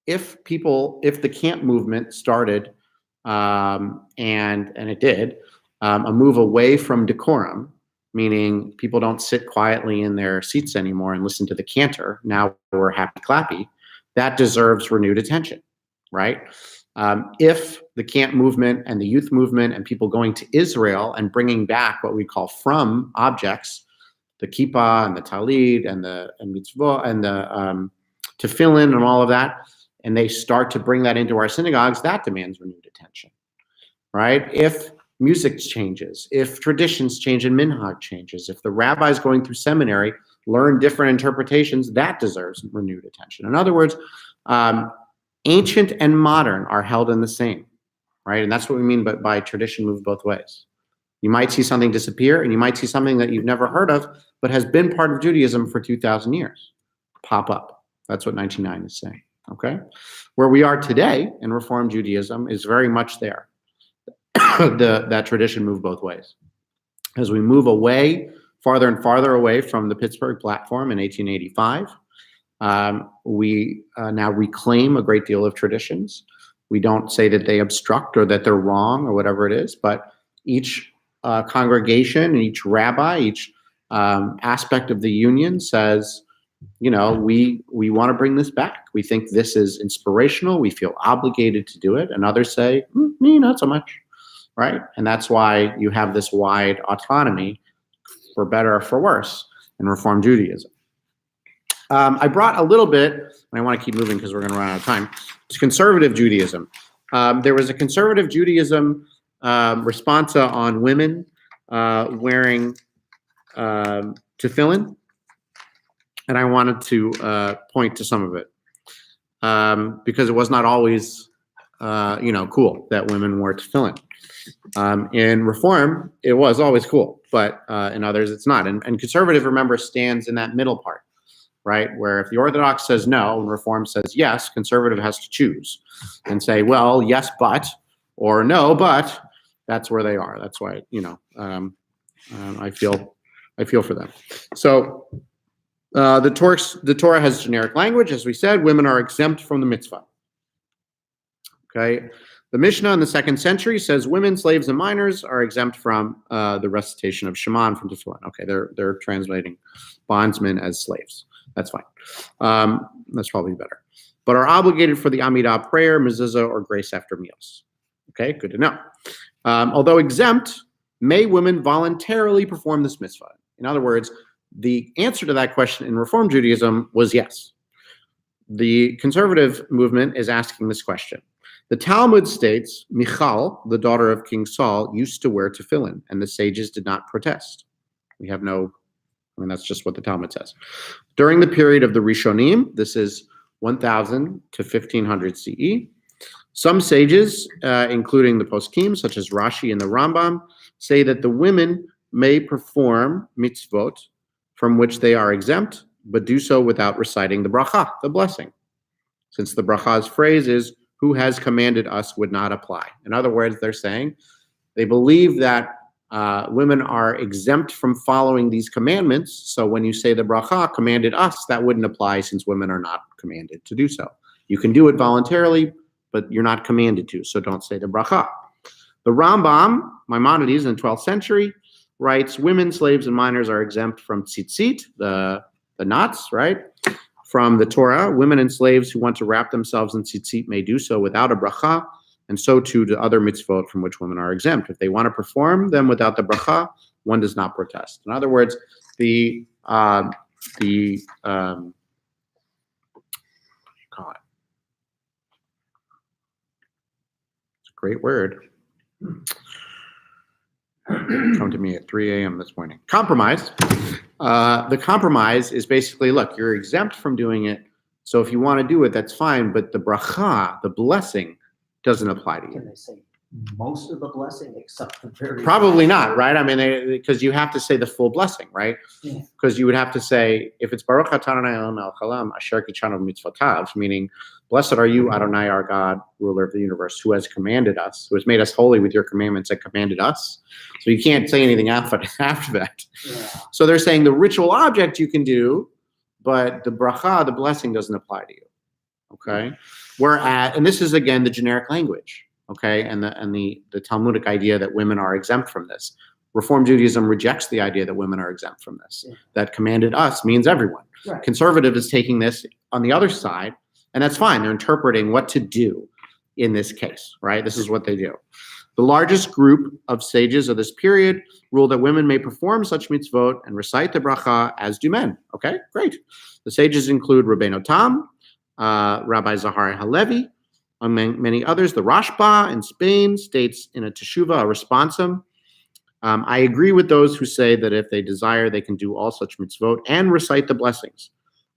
if the camp movement started, and it did, a move away from decorum, meaning people don't sit quietly in their seats anymore and listen to the cantor, now we're happy clappy, that deserves renewed attention, right? If the camp movement and the youth movement and people going to Israel and bringing back what we call from objects, the kippah and the talit and the mitzvah and the tefillin and all of that, and they start to bring that into our synagogues, that demands renewed attention, right? If music changes, if traditions change and minhag changes, if the rabbis going through seminary learn different interpretations, that deserves renewed attention. In other words, ancient and modern are held in the same, right? And that's what we mean by tradition moves both ways. You might see something disappear, and you might see something that you've never heard of, but has been part of Judaism for 2,000 years pop up. That's what 99 is saying, okay? Where we are today in Reform Judaism is very much there. That tradition moved both ways. As we move away, farther and farther away from the Pittsburgh Platform in 1885, we now reclaim a great deal of traditions. We don't say that they obstruct or that they're wrong or whatever it is, but each congregation and each rabbi, each aspect of the union says, you know, we want to bring this back. We think this is inspirational. We feel obligated to do it. And others say, me, not so much, right? And that's why you have this wide autonomy, for better or for worse, in Reform Judaism. I brought a little bit, and I want to keep moving because we're going to run out of time. It's conservative Judaism. There was a conservative Judaism responsa on women wearing tefillin, and I wanted to point to some of it because it was not always, cool that women wore tefillin. In Reform, it was always cool, but in others, it's not. And conservative, remember, stands in that middle part, right? Where if the Orthodox says no and Reform says yes, conservative has to choose and say, well, yes, but, or no, but. That's where they are. That's why, I feel for them. So the Torah has generic language. As we said, women are exempt from the mitzvah. Okay. The Mishnah in the 2nd century says women, slaves, and minors are exempt from the recitation of Shema from Tefillin. Okay, they're translating bondsmen as slaves. That's fine. That's probably better. But are obligated for the Amidah prayer, mezuzah, or grace after meals. Okay, good to know. Although exempt, may women voluntarily perform this mitzvah? In other words, the answer to that question in Reform Judaism was yes. The conservative movement is asking this question. The Talmud states, Michal, the daughter of King Saul, used to wear tefillin, and the sages did not protest. That's just what the Talmud says. During the period of the Rishonim, this is 1000 to 1500 CE, some sages, including the poskim, such as Rashi and the Rambam, say that the women may perform mitzvot from which they are exempt, but do so without reciting the bracha, the blessing. Since the bracha's phrase is, who has commanded us, would not apply. In other words, they're saying they believe that women are exempt from following these commandments. So when you say the bracha commanded us, that wouldn't apply since women are not commanded to do so. You can do it voluntarily, but you're not commanded to, so don't say the bracha. The Rambam, Maimonides in the 12th century, writes, women, slaves, and minors are exempt from tzitzit, the knots, right? From the Torah, women and slaves who want to wrap themselves in tzitzit may do so without a bracha, and so too do other mitzvot from which women are exempt. If they want to perform them without the bracha, one does not protest. In other words, great word. Come to me at 3 a.m. this morning. Compromise. The compromise is basically, look, you're exempt from doing it. So if you want to do it, that's fine. But the bracha, the blessing, doesn't apply to you. Can they say most of the blessing except the very Probably not, right? I mean, because you have to say the full blessing, right? Because you would have to say, if it's Baruch Atah Adonai Eloheinu melech haolam asher kitshanu mitzvotav, meaning, blessed are you, Adonai, our God, ruler of the universe, who has commanded us, who has made us holy with your commandments and commanded us. So you can't say anything after that. Yeah. So they're saying the ritual object you can do, but the bracha, the blessing, doesn't apply to you. Okay? And this is, again, the generic language. Okay, and the Talmudic idea that women are exempt from this. Reform Judaism rejects the idea that women are exempt from this. Yeah. That commanded us means everyone. Right. Conservative is taking this on the other side, and that's fine. They're interpreting what to do in this case, right? This is what they do. The largest group of sages of this period rule that women may perform such mitzvot and recite the bracha as do men. Okay, great. The sages include Rabbeinu Tam, Rabbi Zahari Halevi, among many others. The Rashba in Spain states in a teshuva, a responsum, I agree with those who say that if they desire, they can do all such mitzvot and recite the blessings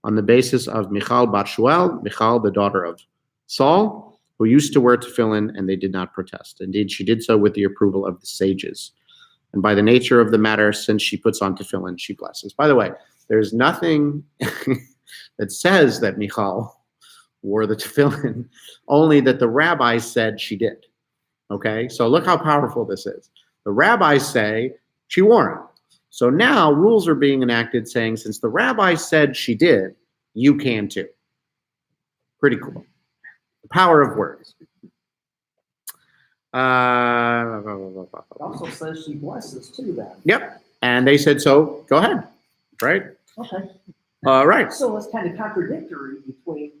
on the basis of Michal Bat Shuel, Michal, the daughter of Saul, who used to wear tefillin, and they did not protest. Indeed, she did so with the approval of the sages. And by the nature of the matter, since she puts on tefillin, she blesses. By the way, there's nothing that says that Michal wore the tefillin, only that the rabbis said she did. Okay, so look how powerful this is. The rabbis say she wore them. So now rules are being enacted saying, since the rabbis said she did, you can too. Pretty cool. The power of words. It also says she blesses too then. Yep. And they said, so go ahead. Right? Okay. Right. So it's kind of contradictory between.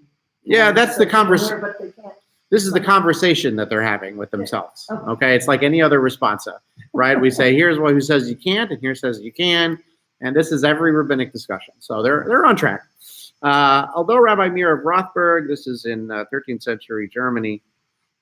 Yeah, that's the conversation. But they can't. This is the conversation that they're having with themselves. Okay, it's like any other responsa, right? We say, here's what who says you can't, and here says you can, and this is every rabbinic discussion. So they're on track. Although Rabbi Meir of Rothberg, this is in 13th century Germany,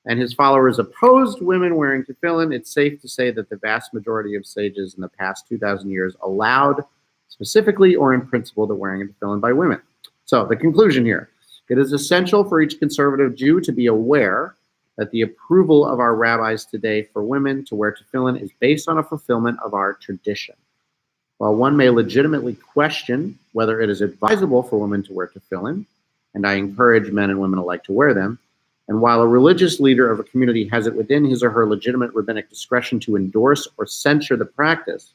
and his followers opposed women wearing tefillin, it's safe to say that the vast majority of sages in the past 2,000 years allowed, specifically or in principle, the wearing of tefillin by women. So the conclusion here. It is essential for each conservative Jew to be aware that the approval of our rabbis today for women to wear tefillin is based on a fulfillment of our tradition. While one may legitimately question whether it is advisable for women to wear tefillin, and I encourage men and women alike to wear them, and while a religious leader of a community has it within his or her legitimate rabbinic discretion to endorse or censure the practice,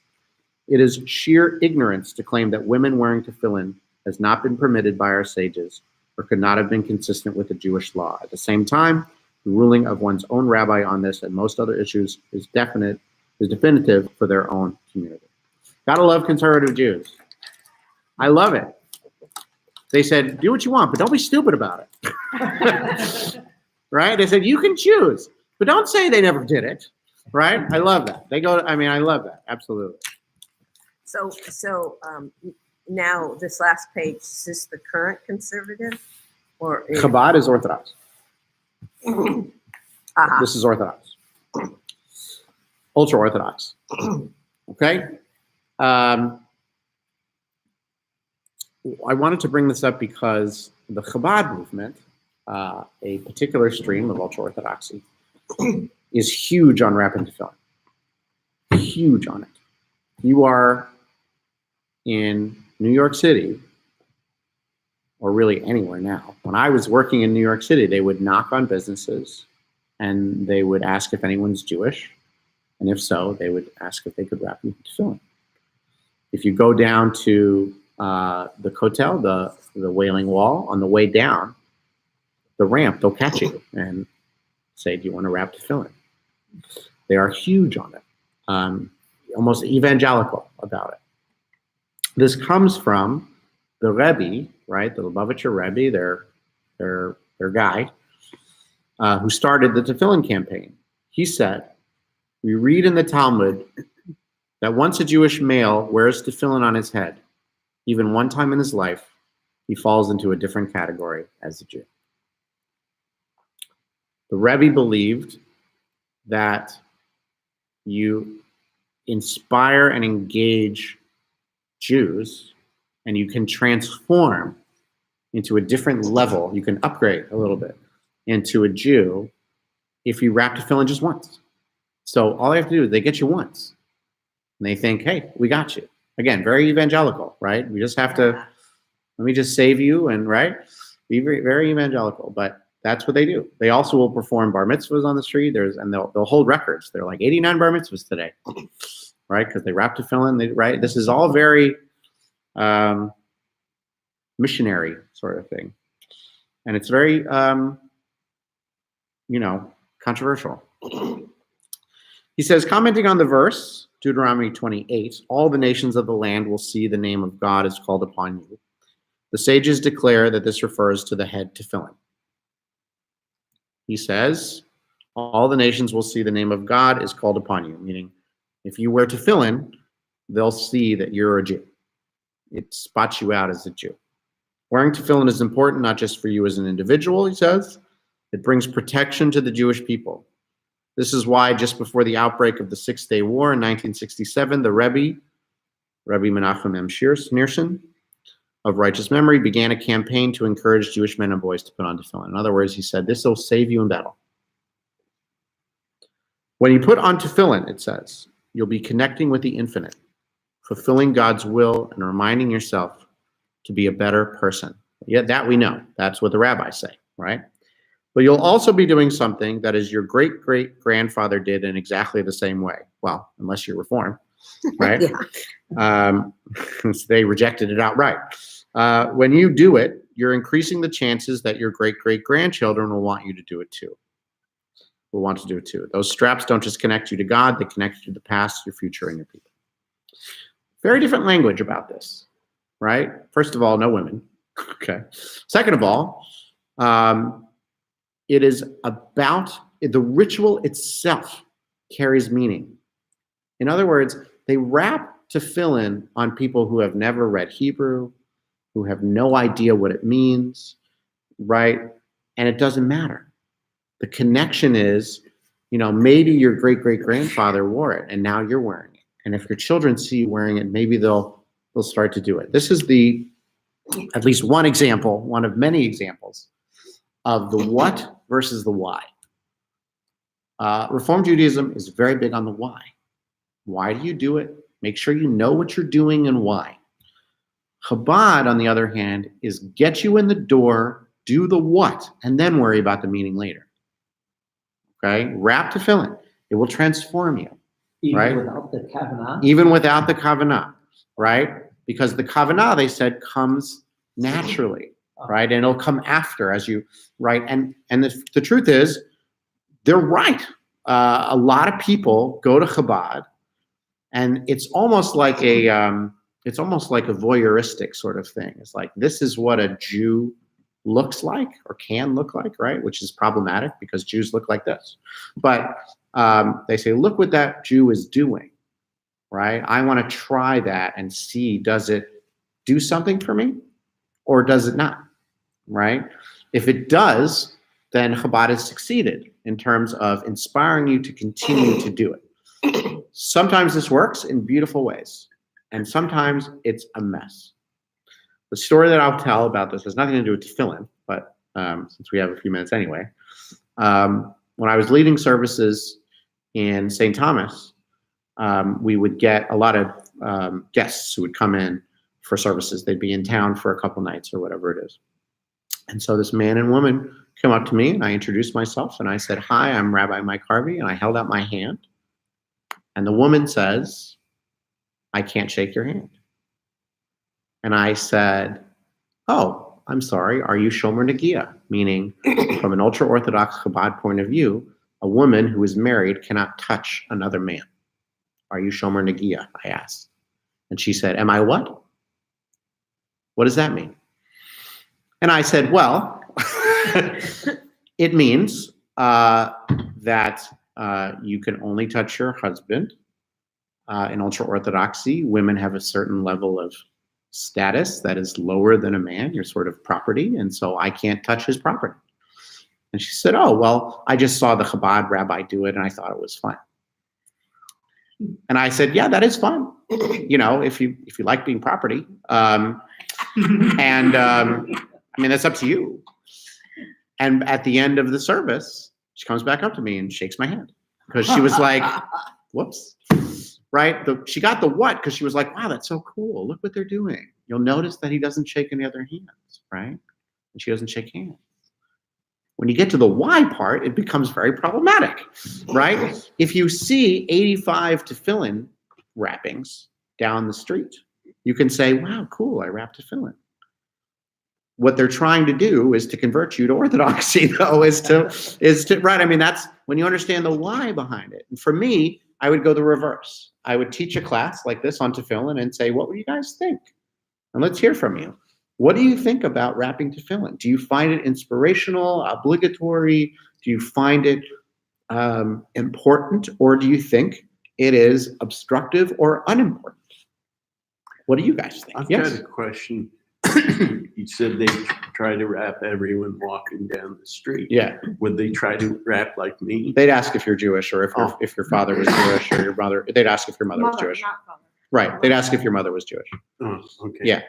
it is sheer ignorance to claim that women wearing tefillin has not been permitted by our sages or could not have been consistent with the Jewish law. At the same time, the ruling of one's own rabbi on this and most other issues is definitive for their own community. Gotta love conservative Jews. I love it. They said, do what you want, but don't be stupid about it. Right? They said, you can choose, but don't say they never did it. Right? I love that. I love that. Absolutely. So now this last page, is this the current conservative? Or Chabad is Orthodox. This is Orthodox. Ultra Orthodox. Okay? I wanted to bring this up because the Chabad movement, a particular stream of Ultra Orthodoxy, is huge on wrapping tefillin. Huge on it. You are in New York City, or really anywhere now. When I was working in New York City, they would knock on businesses and they would ask if anyone's Jewish. And if so, they would ask if they could wrap you tefillin. If you go down to the Kotel, the Wailing Wall, on the way down the ramp, they'll catch you and say, do you want to wrap tefillin? They are huge on it, almost evangelical about it. This comes from the Rebbe, right? The Lubavitcher Rebbe, their guy, who started the Tefillin campaign. He said, we read in the Talmud that once a Jewish male wears tefillin on his head, even one time in his life, he falls into a different category as a Jew. The Rebbe believed that you inspire and engage Jews, and you can transform into a different level. You can upgrade a little bit into a Jew if you wrap tefillin just once. So all they have to do is they get you once, and they think, hey, we got you. Again, very evangelical, right? We just have to, let me just save you, and right? Be very, very evangelical, but that's what they do. They also will perform bar mitzvahs on the street. And they'll hold records. They're like 89 bar mitzvahs today, right? Because they wrap tefillin, right? This is all very missionary sort of thing. And it's very, controversial. He says, commenting on the verse, Deuteronomy 28, all the nations of the land will see the name of God is called upon you. The sages declare that this refers to the head tefillin. He says, all the nations will see the name of God is called upon you, meaning if you wear tefillin, they'll see that you're a Jew. It spots you out as a Jew. Wearing tefillin is important not just for you as an individual, he says. It brings protection to the Jewish people. This is why just before the outbreak of the Six-Day War in 1967, the Rebbe Menachem M. Schneerson of righteous memory began a campaign to encourage Jewish men and boys to put on tefillin. In other words, he said, this will save you in battle. When you put on tefillin, it says, you'll be connecting with the infinite, fulfilling God's will and reminding yourself to be a better person. Yeah, that we know. That's what the rabbis say, right? But you'll also be doing something that is your great-great-grandfather did in exactly the same way. Well, unless you're Reformed, right? They rejected it outright. When you do it, you're increasing the chances that your great-great-grandchildren will want you to do it too. Will want to do it too. Those straps don't just connect you to God, they connect you to the past, your future, and your people. Very different language about this, right? First of all, no women. Okay. Second of all, it is about the ritual itself carries meaning. In other words, they wrap tefillin on people who have never read Hebrew, who have no idea what it means, right? And it doesn't matter. The connection is, maybe your great-great-grandfather wore it and now you're wearing it. And if your children see you wearing it, maybe they'll start to do it. This is at least one example, one of many examples of the what versus the why. Reform Judaism is very big on the why. Why do you do it? Make sure you know what you're doing and why. Chabad, on the other hand, is get you in the door, do the what, and then worry about the meaning later. Okay? Wrap tefillin. It will transform you. Even right? without the kavanah? Even without the kavanah, right? Because the kavanah, they said, comes naturally, right? And it'll come after as you, right? And the truth is, they're right. A lot of people go to Chabad, and it's almost like a voyeuristic sort of thing. It's like, this is what a Jew looks like or can look like, right? Which is problematic because Jews look like this. But they say, look what that Jew is doing, right? I want to try that and see, does it do something for me or does it not, right? If it does, then Chabad has succeeded in terms of inspiring you to continue to do it. Sometimes this works in beautiful ways, and sometimes it's a mess. The story that I'll tell about this has nothing to do with tefillin, but since we have a few minutes anyway, when I was leading services in St. Thomas, we would get a lot of guests who would come in for services. They'd be in town for a couple nights or whatever it is. And so this man and woman came up to me, and I introduced myself, and I said, hi, I'm Rabbi Mike Harvey, and I held out my hand. And the woman says, I can't shake your hand. And I said, oh, I'm sorry, are you Shomer Nagia? Meaning, from an ultra-Orthodox Chabad point of view, a woman who is married cannot touch another man. Are you Shomer Nagia? I asked. And she said, am I what? What does that mean? And I said, well, it means that you can only touch your husband. In ultra-Orthodoxy, women have a certain level of status that is lower than a man. You're sort of property, and so I can't touch his property. And she said, oh, well, I just saw the Chabad rabbi do it, and I thought it was fun. And I said, yeah, that is fun. If you like being property. I mean, that's up to you. And at the end of the service, she comes back up to me and shakes my hand because she was like, whoops, right? She got the what because she was like, wow, that's so cool. Look what they're doing. You'll notice that he doesn't shake any other hands, right? And she doesn't shake hands. When you get to the why part, it becomes very problematic, right? If you see 85 tefillin wrappings down the street, you can say, wow, cool, I wrapped tefillin. What they're trying to do is to convert you to Orthodoxy, though, is to right. I mean, that's when you understand the why behind it. And for me, I would go the reverse. I would teach a class like this on tefillin and say, what would you guys think? And let's hear from you. What do you think about wrapping tefillin? Do you find it inspirational, obligatory? Do you find it important, or do you think it is obstructive or unimportant? What do you guys think? I've got a question. You said they try to wrap everyone walking down the street. Yeah. Would they try to wrap like me? They'd ask if you're Jewish or Oh. if your father was Jewish or your mother. They'd ask if your mother was Jewish. Not father. Right. They'd ask if your mother was Jewish. Oh, okay. Yeah.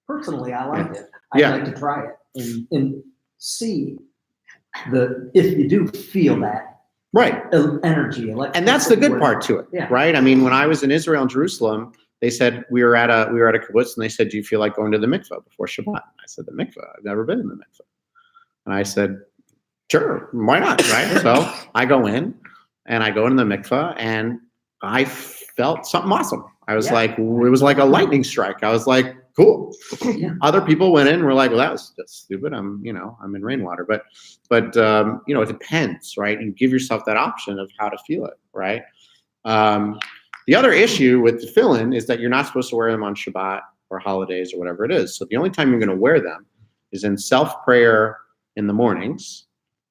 Personally, I like it. I'd Yeah. like to try it and see if you do feel that Right. energy. And that's the good part to it, Yeah. right? I mean, when I was in Israel and Jerusalem, they said we were at a kibbutz, and they said, "Do you feel like going to the mikveh before Shabbat?" And I said, "The mikveh? I've never been in the mikveh." And I said, "Sure, why not?" Right? So I go in, and I go in the mikveh, and I felt something awesome. I was Yeah. like, it was like a lightning strike. I was like, cool. Yeah. Other people went in and were like, well, that's stupid. I'm in rainwater. But it depends, right? You give yourself that option of how to feel it, right? The other issue with the tefillin is that you're not supposed to wear them on Shabbat or holidays or whatever it is. So the only time you're going to wear them is in self-prayer in the mornings,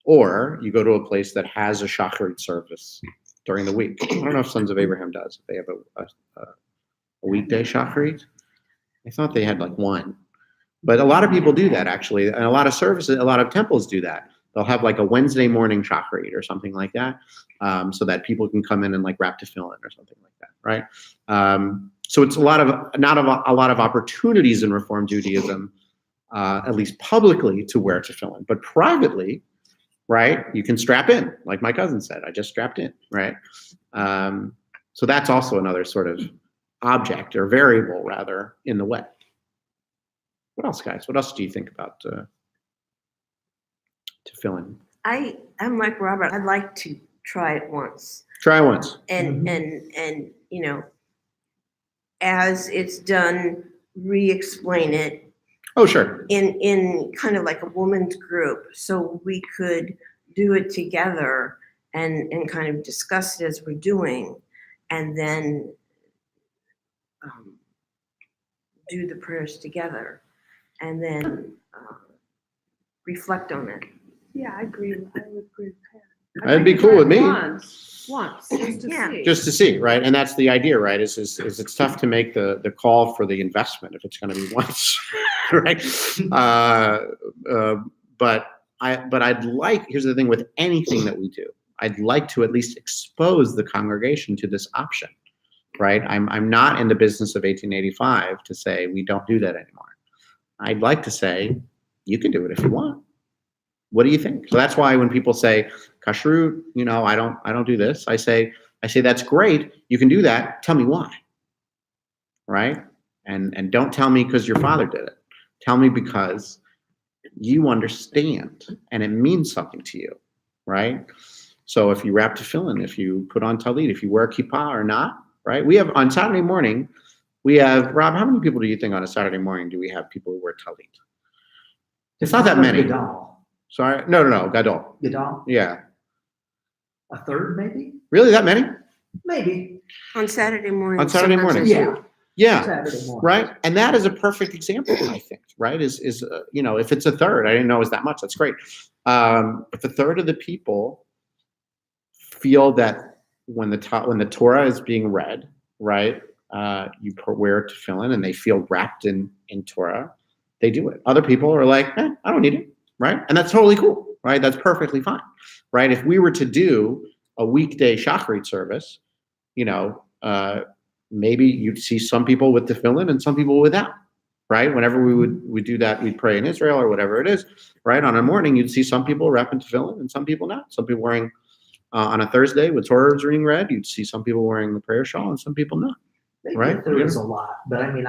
or you go to a place that has a shacharit service during the week. I don't know if Sons of Abraham does. They have a weekday shacharit. I thought they had like one, but a lot of people do that actually, and a lot of services, a lot of temples do that. They'll have like a Wednesday morning shacharit or something like that, so that people can come in and like wrap tefillin or something like that, right? So it's a lot of opportunities in Reform Judaism, at least publicly, to wear tefillin, but privately, right? You can strap in, like my cousin said. I just strapped in, right? So that's also another sort of object or variable, rather, in the way. What else, guys? What else do you think about tefillin? I'm like Robert. I'd like to try it once, Try once. and as it's done, re-explain it Oh, sure. in kind of like a woman's group, so we could do it together and kind of discuss it as we're doing, and then do the prayers together, and then reflect on it. Yeah, I agree. I would agree with Pat. I'd That'd like be to cool try with me. Once, just to Yeah. see. Just to see, right? And that's the idea, right? Is it's tough to make the call for the investment if it's going to be once, right? But I'd like. Here's the thing with anything that we do, I'd like to at least expose the congregation to this option, right? I'm not in the business of 1885 to say we don't do that anymore. I'd like to say you can do it if you want. What do you think? So that's why when people say kashrut, I don't do this. I say that's great. You can do that. Tell me why. Right? And don't tell me because your father did it. Tell me because you understand and it means something to you. Right? So if you wrap tefillin, if you put on talit, if you wear kippah or not, right? We have on Saturday morning, Rob, how many people do you think on a Saturday morning do we have people who wear talit? It's not that many. Gadol. Sorry. No, gadol. Gadol. Yeah. A third, maybe? Really, that many? Maybe. On Saturday morning. On Saturday morning. Yeah. Yeah. Saturday morning. Right. And that is a perfect example, I think. Right. Is if it's a third, I didn't know it was that much. That's great. If a third of the people feel that when the Torah is being read, right, you wear tefillin and they feel wrapped in Torah, they do it. Other people are like, I don't need it. Right. And that's totally cool. Right. That's perfectly fine. Right. If we were to do a weekday shacharit service, maybe you'd see some people with tefillin and some people without. Right. Whenever we do that, we'd pray in Israel or whatever it is. Right. On a morning, you'd see some people wrapping tefillin and some people not. Some people wearing on a Thursday with Torah is being read, you'd see some people wearing the prayer shawl and some people not. Maybe Right. There is a lot, but I mean,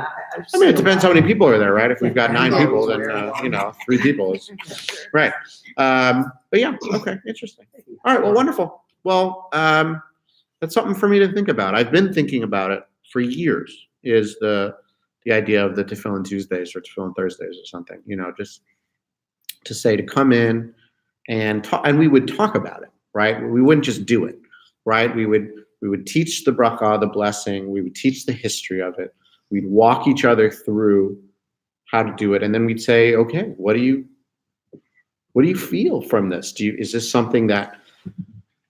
It depends how many people are there, right? If we've got 9 people, then 3 people is right. But yeah, okay, interesting. All right, well, wonderful. Well, that's something for me to think about. I've been thinking about it for years. Is the idea of the Tefillin Tuesdays or Tefillin Thursdays or something? Just to say to come in and talk, and we would talk about it, right? We wouldn't just do it, right? We would teach the bracha, the blessing. We would teach the history of it. We'd walk each other through how to do it, and then we'd say, "Okay, what do you feel from this? Is this something that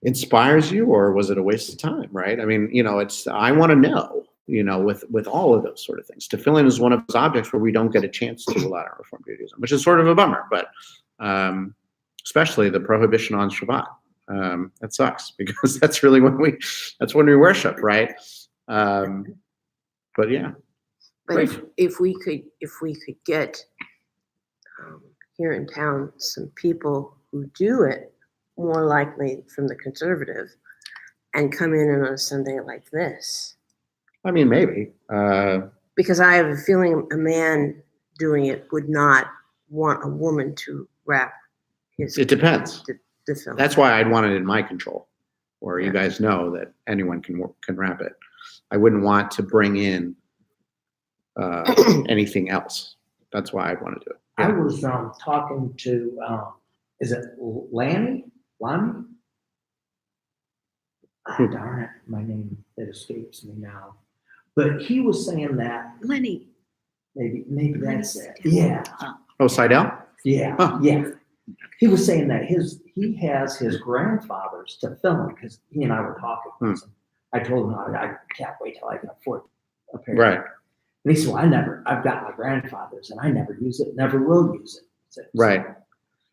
inspires you, or was it a waste of time?" Right? I mean, I want to know, with all of those sort of things. Tefillin is one of those objects where we don't get a chance to a lot of Reform Judaism, which is sort of a bummer, but especially the prohibition on Shabbat. That sucks because that's really when we worship, right? But yeah. But if we could get here in town some people who do it, more likely from the conservative, and come in on a Sunday like this. I mean, maybe. Because I have a feeling a man doing it would not want a woman to wrap his. It depends. The film. That's why I'd want it in my control, where you Yeah. guys know that anyone can wrap it. I wouldn't want to bring in anything else. That's why I'd want to do it. I was talking to, is it Lanny? Lonnie? Darn it, my name, it escapes me now. But he was saying that, Lenny. maybe that's it. Lenny Yeah, Oh, Seidel? yeah, Huh. yeah. He was saying that he has his grandfather's Tefillin, because he and I were talking. I told him I can't wait till I can afford a pair. Right. And he said, well, I've got my grandfather's and I never use it, never will use it. So, Right.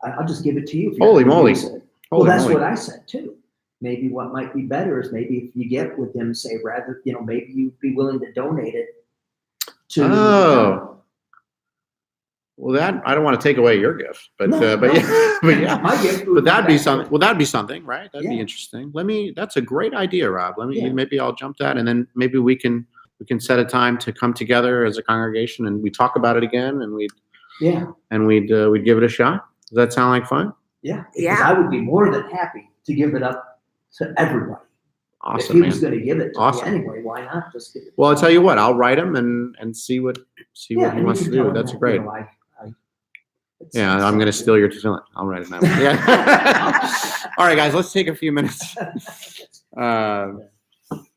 I'll just give it to you. If you Holy ever moly. use it. Well, Holy that's moly. what I said too. Maybe what might be better is maybe if you get with them, say rather, maybe you'd be willing to donate it to. Oh. Well, that I don't want to take away your gift, but No, but no. yeah, but yeah. My gift would But that'd be back something. to- Well, that'd be something, right? That'd be Yeah. interesting. That's a great idea, Rob. Yeah. Maybe I'll jump that, and then maybe we can set a time to come together as a congregation and we talk about it again, and we'd Yeah, give it a shot. Does that sound like fun? yeah. Because Yeah. I would be more than happy to give it up to everybody. If Awesome, he man. was going to give it to Awesome. me anyway, why not just give it? Well, I'll tell you what. I'll write him and see what he and wants you to can tell do. him That's that, great. it's- Yeah, I'm going to it's- steal your tefillin. I'll write it down. Yeah. All right, guys. Let's take a few minutes.